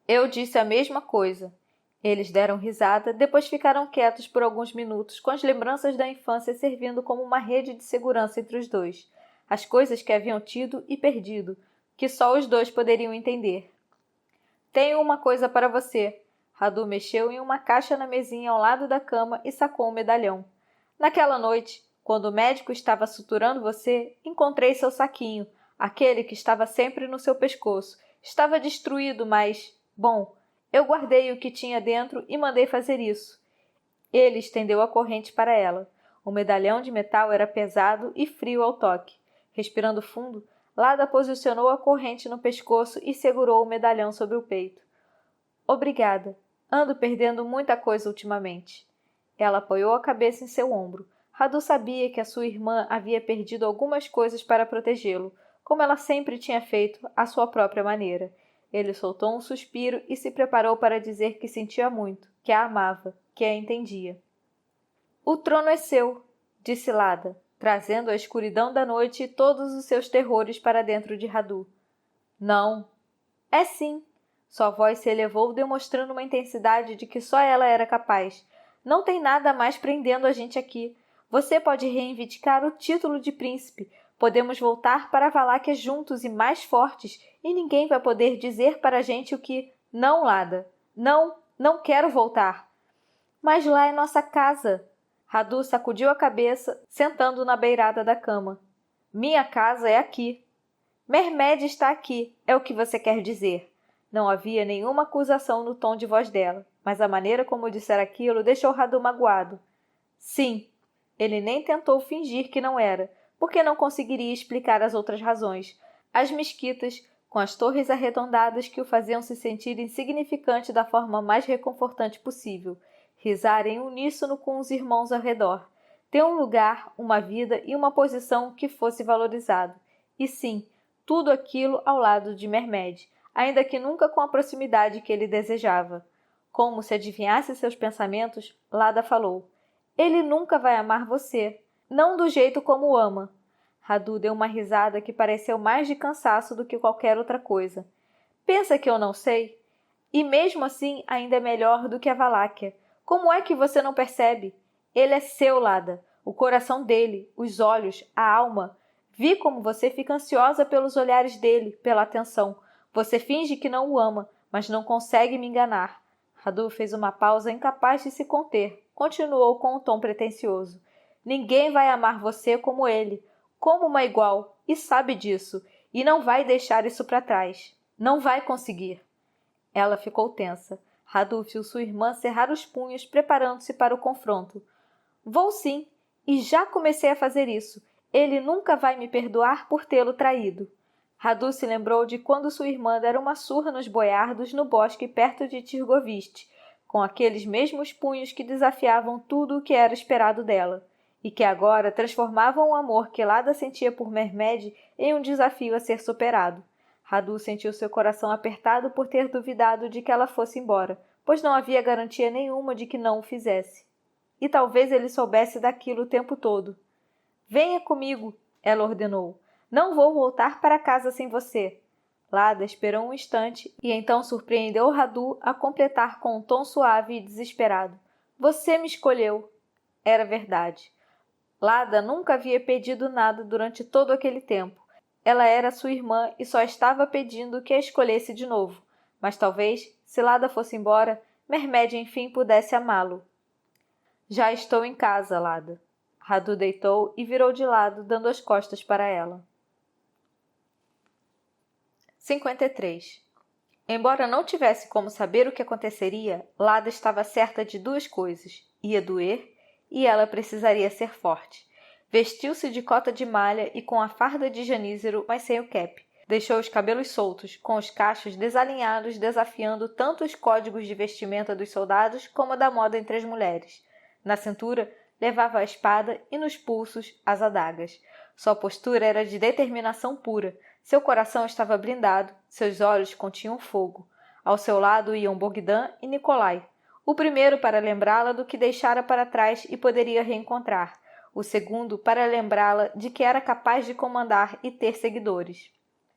Eu disse a mesma coisa. Eles deram risada, depois ficaram quietos por alguns minutos, com as lembranças da infância servindo como uma rede de segurança entre os dois. As coisas que haviam tido e perdido, que só os dois poderiam entender. Tenho uma coisa para você. Radu mexeu em uma caixa na mesinha ao lado da cama e sacou um medalhão. Naquela noite, quando o médico estava suturando você, encontrei seu saquinho, aquele que estava sempre no seu pescoço. Estava destruído, mas... Bom, eu guardei o que tinha dentro e mandei fazer isso. Ele estendeu a corrente para ela. O medalhão de metal era pesado e frio ao toque. Respirando fundo, Lada posicionou a corrente no pescoço e segurou o medalhão sobre o peito. Obrigada. Ando perdendo muita coisa ultimamente. Ela apoiou a cabeça em seu ombro. Radu sabia que a sua irmã havia perdido algumas coisas para protegê-lo, como ela sempre tinha feito, à sua própria maneira. Ele soltou um suspiro e se preparou para dizer que sentia muito, que a amava, que a entendia. O trono é seu, disse Lada, trazendo a escuridão da noite e todos os seus terrores para dentro de Radu. Não. É sim. Sua voz se elevou, demonstrando uma intensidade de que só ela era capaz. Não tem nada mais prendendo a gente aqui. Você pode reivindicar o título de príncipe. Podemos voltar para Valáquia juntos e mais fortes, e ninguém vai poder dizer para a gente o que... Não, Lada. Não, não quero voltar. Mas lá é nossa casa. Radu sacudiu a cabeça, sentando na beirada da cama. Minha casa é aqui. Mermed está aqui, é o que você quer dizer. Não havia nenhuma acusação no tom de voz dela, mas a maneira como dissera aquilo deixou Radu magoado. Sim. Ele nem tentou fingir que não era, porque não conseguiria explicar as outras razões. As mesquitas, com as torres arredondadas que o faziam se sentir insignificante da forma mais reconfortante possível, risar em uníssono com os irmãos ao redor, ter um lugar, uma vida e uma posição que fosse valorizado. E sim, tudo aquilo ao lado de Mermed, ainda que nunca com a proximidade que ele desejava. Como se adivinhasse seus pensamentos, Lada falou: ele nunca vai amar você, não do jeito como o ama. Radu deu uma risada que pareceu mais de cansaço do que qualquer outra coisa. Pensa que eu não sei? E mesmo assim ainda é melhor do que a Valáquia. Como é que você não percebe? Ele é seu, Lada. O coração dele, os olhos, a alma. Vi como você fica ansiosa pelos olhares dele, pela atenção. Você finge que não o ama, mas não consegue me enganar. Radu fez uma pausa incapaz de se conter. Continuou com um tom pretensioso. Ninguém vai amar você como ele, como uma igual, e sabe disso, e não vai deixar isso para trás. Não vai conseguir. Ela ficou tensa. Radu viu sua irmã cerrar os punhos, preparando-se para o confronto. Vou sim, e já comecei a fazer isso. Ele nunca vai me perdoar por tê-lo traído. Radu se lembrou de quando sua irmã dera uma surra nos boiardos no bosque perto de Tirgoviste, com aqueles mesmos punhos que desafiavam tudo o que era esperado dela, e que agora transformavam o amor que Lada sentia por Mermed em um desafio a ser superado. Radu sentiu seu coração apertado por ter duvidado de que ela fosse embora, pois não havia garantia nenhuma de que não o fizesse. E talvez ele soubesse daquilo o tempo todo. Venha comigo, ela ordenou. Não vou voltar para casa sem você. Lada esperou um instante e então surpreendeu Radu a completar com um tom suave e desesperado. Você me escolheu. Era verdade. Lada nunca havia pedido nada durante todo aquele tempo. Ela era sua irmã e só estava pedindo que a escolhesse de novo. Mas talvez, se Lada fosse embora, Mermed enfim pudesse amá-lo. Já estou em casa, Lada. Radu deitou e virou de lado, dando as costas para ela. 53. Embora não tivesse como saber o que aconteceria, Lada estava certa de duas coisas. Ia doer e ela precisaria ser forte. Vestiu-se de cota de malha e com a farda de Janízero, mas sem o cap. Deixou os cabelos soltos, com os cachos desalinhados, desafiando tanto os códigos de vestimenta dos soldados como a da moda entre as mulheres. Na cintura, levava a espada e nos pulsos as adagas. Sua postura era de determinação pura. Seu coração estava blindado, seus olhos continham fogo. Ao seu lado iam Bogdan e Nikolai. O primeiro para lembrá-la do que deixara para trás e poderia reencontrar. O segundo para lembrá-la de que era capaz de comandar e ter seguidores.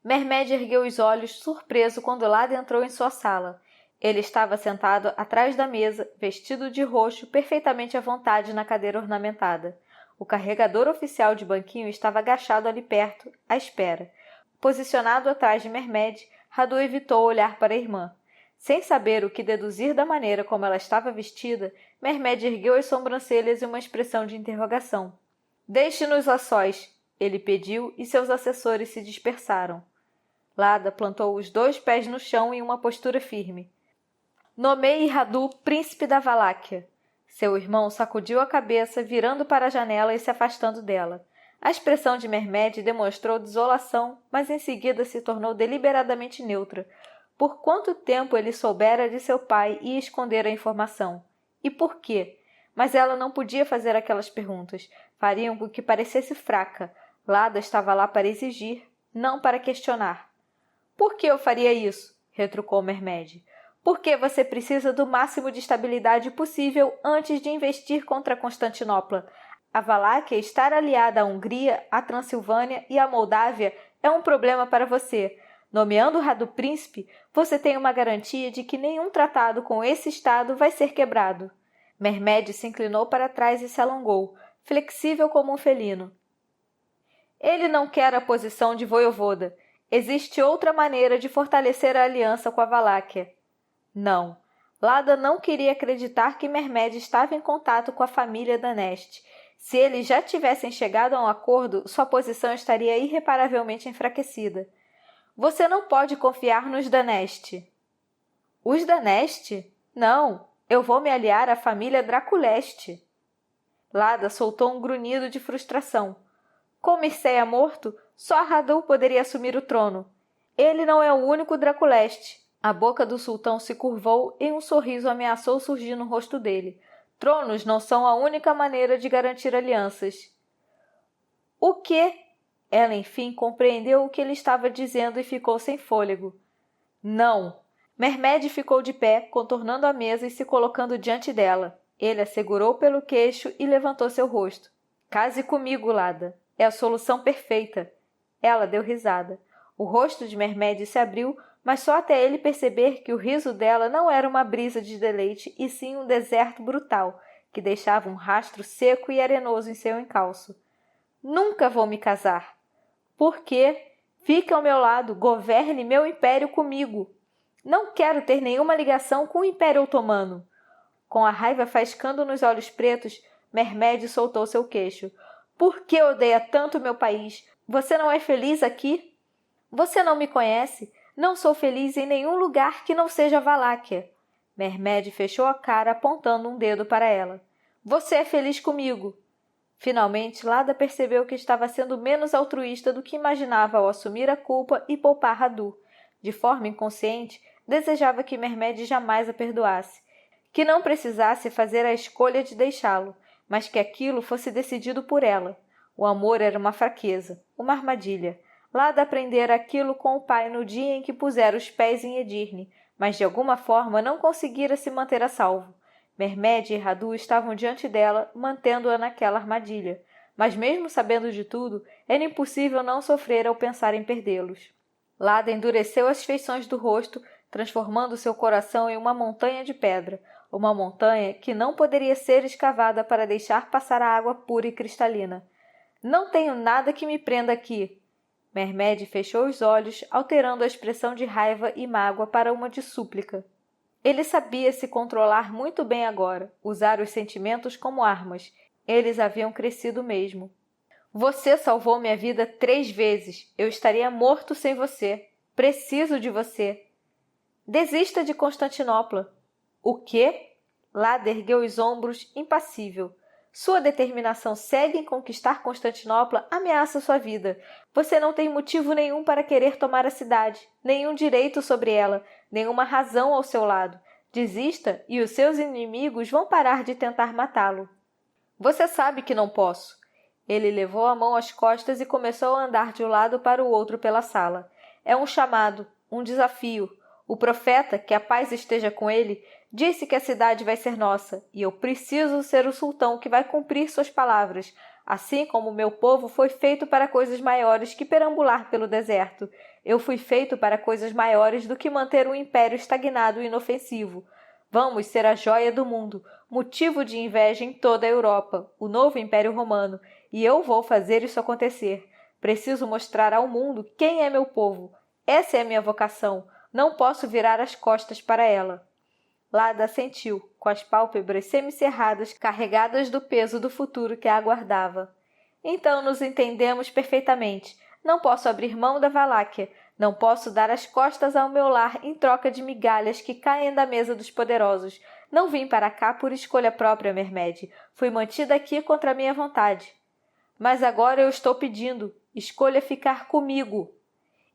Mermed ergueu os olhos, surpreso, quando Lada entrou em sua sala. Ele estava sentado atrás da mesa, vestido de roxo, perfeitamente à vontade na cadeira ornamentada. O carregador oficial de banquinho estava agachado ali perto, à espera. Posicionado atrás de Mermed, Radu evitou olhar para a irmã. Sem saber o que deduzir da maneira como ela estava vestida, Mermed ergueu as sobrancelhas e uma expressão de interrogação. Deixe-nos a sós, ele pediu e seus assessores se dispersaram. Lada plantou os 2 pés no chão em uma postura firme. Nomeie Radu príncipe da Valáquia. Seu irmão sacudiu a cabeça, virando para a janela e se afastando dela. A expressão de Mermed demonstrou desolação, mas em seguida se tornou deliberadamente neutra. Por quanto tempo ele soubera de seu pai e escondera a informação? E por quê? Mas ela não podia fazer aquelas perguntas. Fariam com que parecesse fraca. Lada estava lá para exigir, não para questionar. Por que eu faria isso? Retrucou Mermed. Porque você precisa do máximo de estabilidade possível antes de investir contra Constantinopla. A Valáquia estar aliada à Hungria, à Transilvânia e à Moldávia é um problema para você. Nomeando Radu príncipe, você tem uma garantia de que nenhum tratado com esse estado vai ser quebrado. Mermed se inclinou para trás e se alongou, flexível como um felino. Ele não quer a posição de voivoda. Existe outra maneira de fortalecer a aliança com a Valáquia. Não. Lada não queria acreditar que Mermed estava em contato com a família da Neste. Se eles já tivessem chegado a um acordo, sua posição estaria irreparavelmente enfraquecida. Você não pode confiar nos Daneste. Os Daneste? Não, eu vou me aliar à família Draculeste. Lada soltou um grunhido de frustração. Com Mircea morto, só Radu poderia assumir o trono. Ele não é o único Draculeste. A boca do sultão se curvou e um sorriso ameaçou surgir no rosto dele. Tronos não são a única maneira de garantir alianças. O quê? Ela, enfim, compreendeu o que ele estava dizendo e ficou sem fôlego. Não! Mehmed ficou de pé, contornando a mesa e se colocando diante dela. Ele a segurou pelo queixo e levantou seu rosto. Case comigo, Lada. É a solução perfeita. Ela deu risada. O rosto de Mehmed se abriu, mas só até ele perceber que o riso dela não era uma brisa de deleite, e sim um deserto brutal, que deixava um rastro seco e arenoso em seu encalço. Nunca vou me casar. Por quê? Fique ao meu lado, governe meu império comigo. Não quero ter nenhuma ligação com o Império Otomano. Com a raiva faiscando nos olhos pretos, Mehmed soltou seu queixo. Por que odeia tanto meu país? Você não é feliz aqui? Você não me conhece? Não sou feliz em nenhum lugar que não seja Valáquia. Mehmed fechou a cara apontando um dedo para ela. Você é feliz comigo. Finalmente, Lada percebeu que estava sendo menos altruísta do que imaginava ao assumir a culpa e poupar Radu. De forma inconsciente, desejava que Mehmed jamais a perdoasse, que não precisasse fazer a escolha de deixá-lo, mas que aquilo fosse decidido por ela. O amor era uma fraqueza, uma armadilha. Lada aprendera aquilo com o pai no dia em que pusera os pés em Edirne, mas de alguma forma não conseguira se manter a salvo. Mehmed e Radu estavam diante dela, mantendo-a naquela armadilha. Mas mesmo sabendo de tudo, era impossível não sofrer ao pensar em perdê-los. Lada endureceu as feições do rosto, transformando seu coração em uma montanha de pedra, uma montanha que não poderia ser escavada para deixar passar a água pura e cristalina. Não tenho nada que me prenda aqui. Mehmed fechou os olhos, alterando a expressão de raiva e mágoa para uma de súplica. Ele sabia se controlar muito bem agora, usar os sentimentos como armas. Eles haviam crescido mesmo. Você salvou minha vida 3 vezes. Eu estaria morto sem você. Preciso de você. Desista de Constantinopla. O quê? Lada ergueu os ombros, impassível. Sua determinação cega em conquistar Constantinopla ameaça sua vida. Você não tem motivo nenhum para querer tomar a cidade, nenhum direito sobre ela, nenhuma razão ao seu lado. Desista e os seus inimigos vão parar de tentar matá-lo. Você sabe que não posso. Ele levou a mão às costas e começou a andar de um lado para o outro pela sala. É um chamado, um desafio. O profeta, que a paz esteja com ele, disse que a cidade vai ser nossa, e eu preciso ser o sultão que vai cumprir suas palavras, assim como meu povo foi feito para coisas maiores que perambular pelo deserto. Eu fui feito para coisas maiores do que manter um império estagnado e inofensivo. Vamos ser a joia do mundo, motivo de inveja em toda a Europa, o novo Império Romano, e eu vou fazer isso acontecer. Preciso mostrar ao mundo quem é meu povo. Essa é a minha vocação. Não posso virar as costas para ela. Lada assentiu, com as pálpebras semicerradas, carregadas do peso do futuro que a aguardava. Então nos entendemos perfeitamente. Não posso abrir mão da Valáquia. Não posso dar as costas ao meu lar em troca de migalhas que caem da mesa dos poderosos. Não vim para cá por escolha própria, Mehmed. Fui mantida aqui contra a minha vontade. Mas agora eu estou pedindo. Escolha ficar comigo.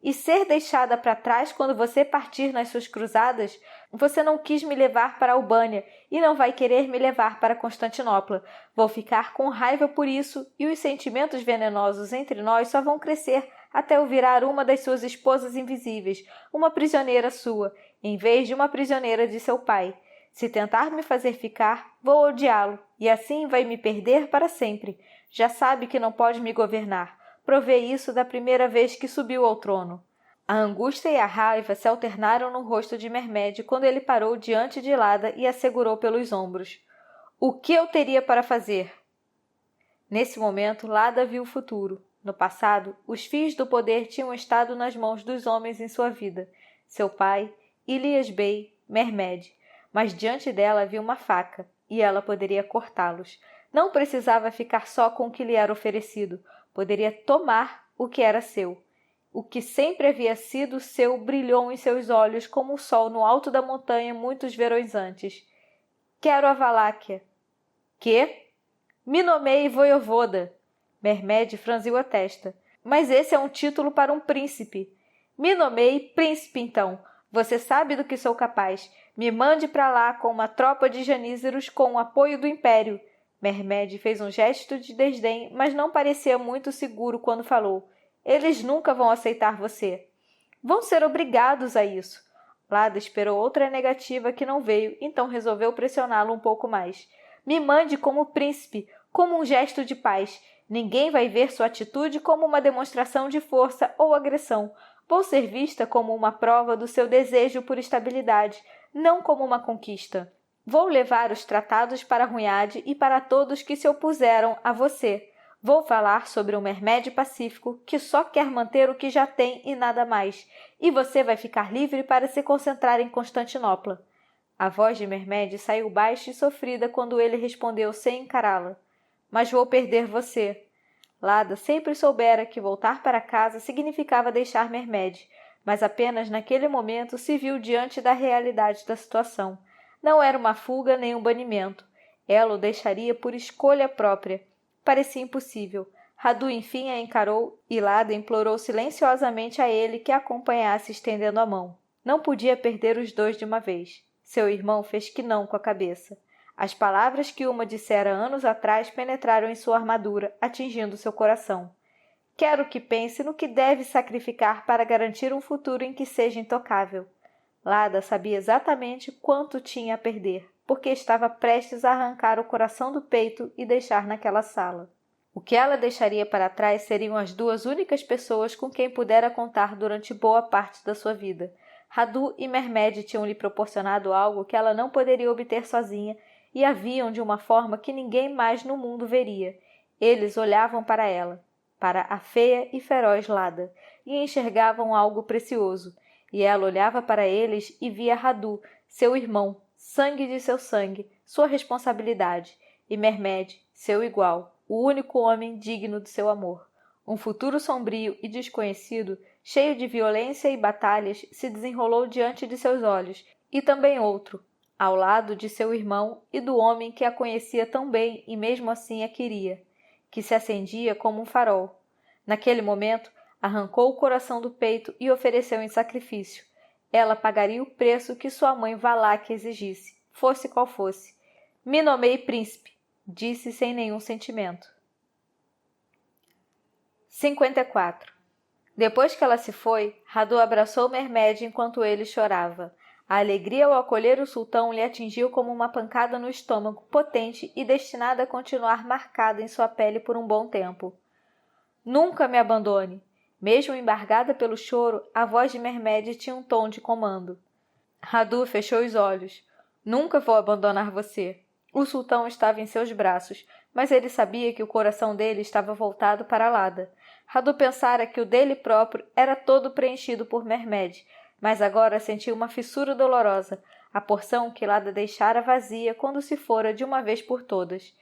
E ser deixada para trás quando você partir nas suas cruzadas? Você não quis me levar para a Albânia e não vai querer me levar para Constantinopla. Vou ficar com raiva por isso e os sentimentos venenosos entre nós só vão crescer até eu virar uma das suas esposas invisíveis, uma prisioneira sua, em vez de uma prisioneira de seu pai. Se tentar me fazer ficar, vou odiá-lo e assim vai me perder para sempre. Já sabe que não pode me governar. Provei isso da primeira vez que subiu ao trono. A angústia e a raiva se alternaram no rosto de Mehmed quando ele parou diante de Lada e a segurou pelos ombros. O que eu teria para fazer? Nesse momento, Lada viu o futuro. No passado, os fios do poder tinham estado nas mãos dos homens em sua vida. Seu pai, Ilyas Bey, Mehmed. Mas diante dela havia uma faca, e ela poderia cortá-los. Não precisava ficar só com o que lhe era oferecido. Poderia tomar o que era seu. O que sempre havia sido seu brilhou em seus olhos como o sol no alto da montanha muitos verões antes. Quero a Valáquia. Quê? Me nomeie voivoda. Mermed franziu a testa. Mas esse é um título para um príncipe. Me nomeie príncipe, então. Você sabe do que sou capaz. Me mande para lá com uma tropa de janízaros com o apoio do Império. Mermed fez um gesto de desdém, mas não parecia muito seguro quando falou. Eles nunca vão aceitar você. Vão ser obrigados a isso. Lada esperou outra negativa que não veio, então resolveu pressioná-lo um pouco mais. Me mande como príncipe, como um gesto de paz. Ninguém vai ver sua atitude como uma demonstração de força ou agressão. Vou ser vista como uma prova do seu desejo por estabilidade, não como uma conquista. Vou levar os tratados para Runhade e para todos que se opuseram a você. Vou falar sobre um Mermed pacífico que só quer manter o que já tem e nada mais. E você vai ficar livre para se concentrar em Constantinopla. A voz de Mermed saiu baixa e sofrida quando ele respondeu sem encará-la. Mas vou perder você. Lada sempre soubera que voltar para casa significava deixar Mermed, mas apenas naquele momento se viu diante da realidade da situação. Não era uma fuga nem um banimento. Ela o deixaria por escolha própria. Parecia impossível. Radu enfim a encarou e Lada implorou silenciosamente a ele que a acompanhasse estendendo a mão. Não podia perder os dois de uma vez. Seu irmão fez que não com a cabeça. As palavras que uma dissera anos atrás penetraram em sua armadura, atingindo seu coração. Quero que pense no que deve sacrificar para garantir um futuro em que seja intocável. Lada sabia exatamente quanto tinha a perder, porque estava prestes a arrancar o coração do peito e deixar naquela sala. O que ela deixaria para trás seriam as duas únicas pessoas com quem pudera contar durante boa parte da sua vida. Radu e Mermed tinham lhe proporcionado algo que ela não poderia obter sozinha e a viam de uma forma que ninguém mais no mundo veria. Eles olhavam para ela, para a feia e feroz Lada, e enxergavam algo precioso. E ela olhava para eles e via Radu, seu irmão, sangue de seu sangue, sua responsabilidade, e Mermed, seu igual, o único homem digno de seu amor. Um futuro sombrio e desconhecido, cheio de violência e batalhas, se desenrolou diante de seus olhos, e também outro, ao lado de seu irmão e do homem que a conhecia tão bem e mesmo assim a queria, que se acendia como um farol. Naquele momento, arrancou o coração do peito e ofereceu em sacrifício. Ela pagaria o preço que sua mãe Valáquia exigisse, fosse qual fosse. Me nomeie príncipe, disse sem nenhum sentimento. 54. Depois que ela se foi, Radu abraçou Mermed enquanto ele chorava. A alegria ao acolher o sultão lhe atingiu como uma pancada no estômago, potente e destinada a continuar marcada em sua pele por um bom tempo. Nunca me abandone! Mesmo embargada pelo choro, a voz de Mermed tinha um tom de comando. Radu fechou os olhos. Nunca vou abandonar você. O sultão estava em seus braços, mas ele sabia que o coração dele estava voltado para Lada. Radu pensara que o dele próprio era todo preenchido por Mermed, mas agora sentia uma fissura dolorosa, a porção que Lada deixara vazia quando se fora de uma vez por todas.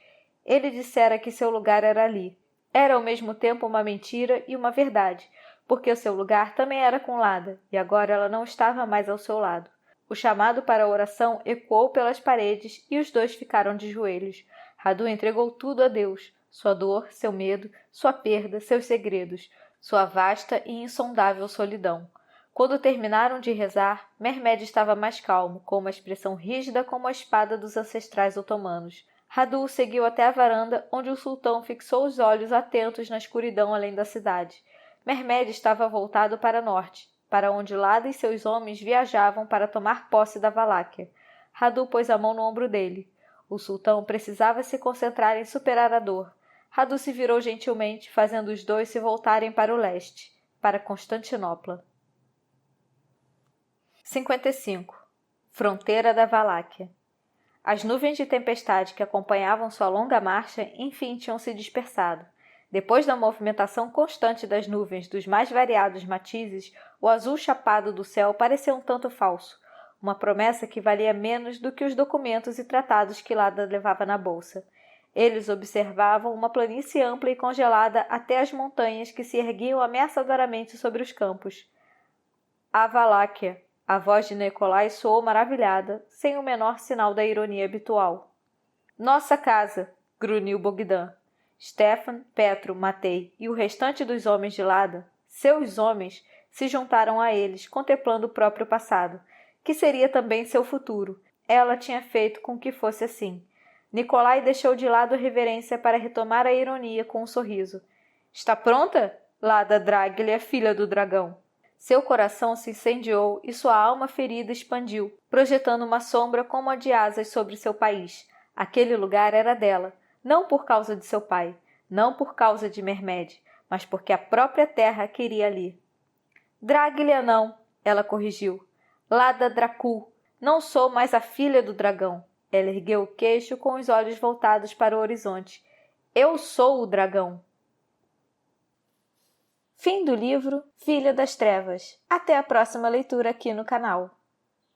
Ele dissera que seu lugar era ali. Era ao mesmo tempo uma mentira e uma verdade, porque o seu lugar também era com Lada, e agora ela não estava mais ao seu lado. O chamado para a oração ecoou pelas paredes e os dois ficaram de joelhos. Radu entregou tudo a Deus, sua dor, seu medo, sua perda, seus segredos, sua vasta e insondável solidão. Quando terminaram de rezar, Mermed estava mais calmo, com uma expressão rígida como a espada dos ancestrais otomanos. Radu o seguiu até a varanda, onde o sultão fixou os olhos atentos na escuridão além da cidade. Mermed estava voltado para norte, para onde Lada e seus homens viajavam para tomar posse da Valáquia. Radu pôs a mão no ombro dele. O sultão precisava se concentrar em superar a dor. Radu se virou gentilmente, fazendo os dois se voltarem para o leste, para Constantinopla. 55. Fronteira da Valáquia. As nuvens de tempestade que acompanhavam sua longa marcha, enfim, tinham se dispersado. Depois da movimentação constante das nuvens dos mais variados matizes, o azul chapado do céu parecia um tanto falso, uma promessa que valia menos do que os documentos e tratados que Lada levava na bolsa. Eles observavam uma planície ampla e congelada até as montanhas que se erguiam ameaçadoramente sobre os campos. A Valáquia. A voz de Nikolai soou maravilhada, sem o menor sinal da ironia habitual. Nossa casa, grunhiu Bogdan. Stefan, Petro, Matei e o restante dos homens de Lada, seus homens, se juntaram a eles, contemplando o próprio passado, que seria também seu futuro. Ela tinha feito com que fosse assim. Nikolai deixou de lado a reverência para retomar a ironia com um sorriso. Está pronta? Lada Draglia, filha do dragão. Seu coração se incendiou e sua alma ferida expandiu, projetando uma sombra como a de asas sobre seu país. Aquele lugar era dela, não por causa de seu pai, não por causa de Mermed, mas porque a própria terra a queria ali. Draglia não, ela corrigiu. Lada Dracul, não sou mais a filha do dragão. Ela ergueu o queixo com os olhos voltados para o horizonte. Eu sou o dragão. Fim do livro Filha das Trevas. Até a próxima leitura aqui no canal.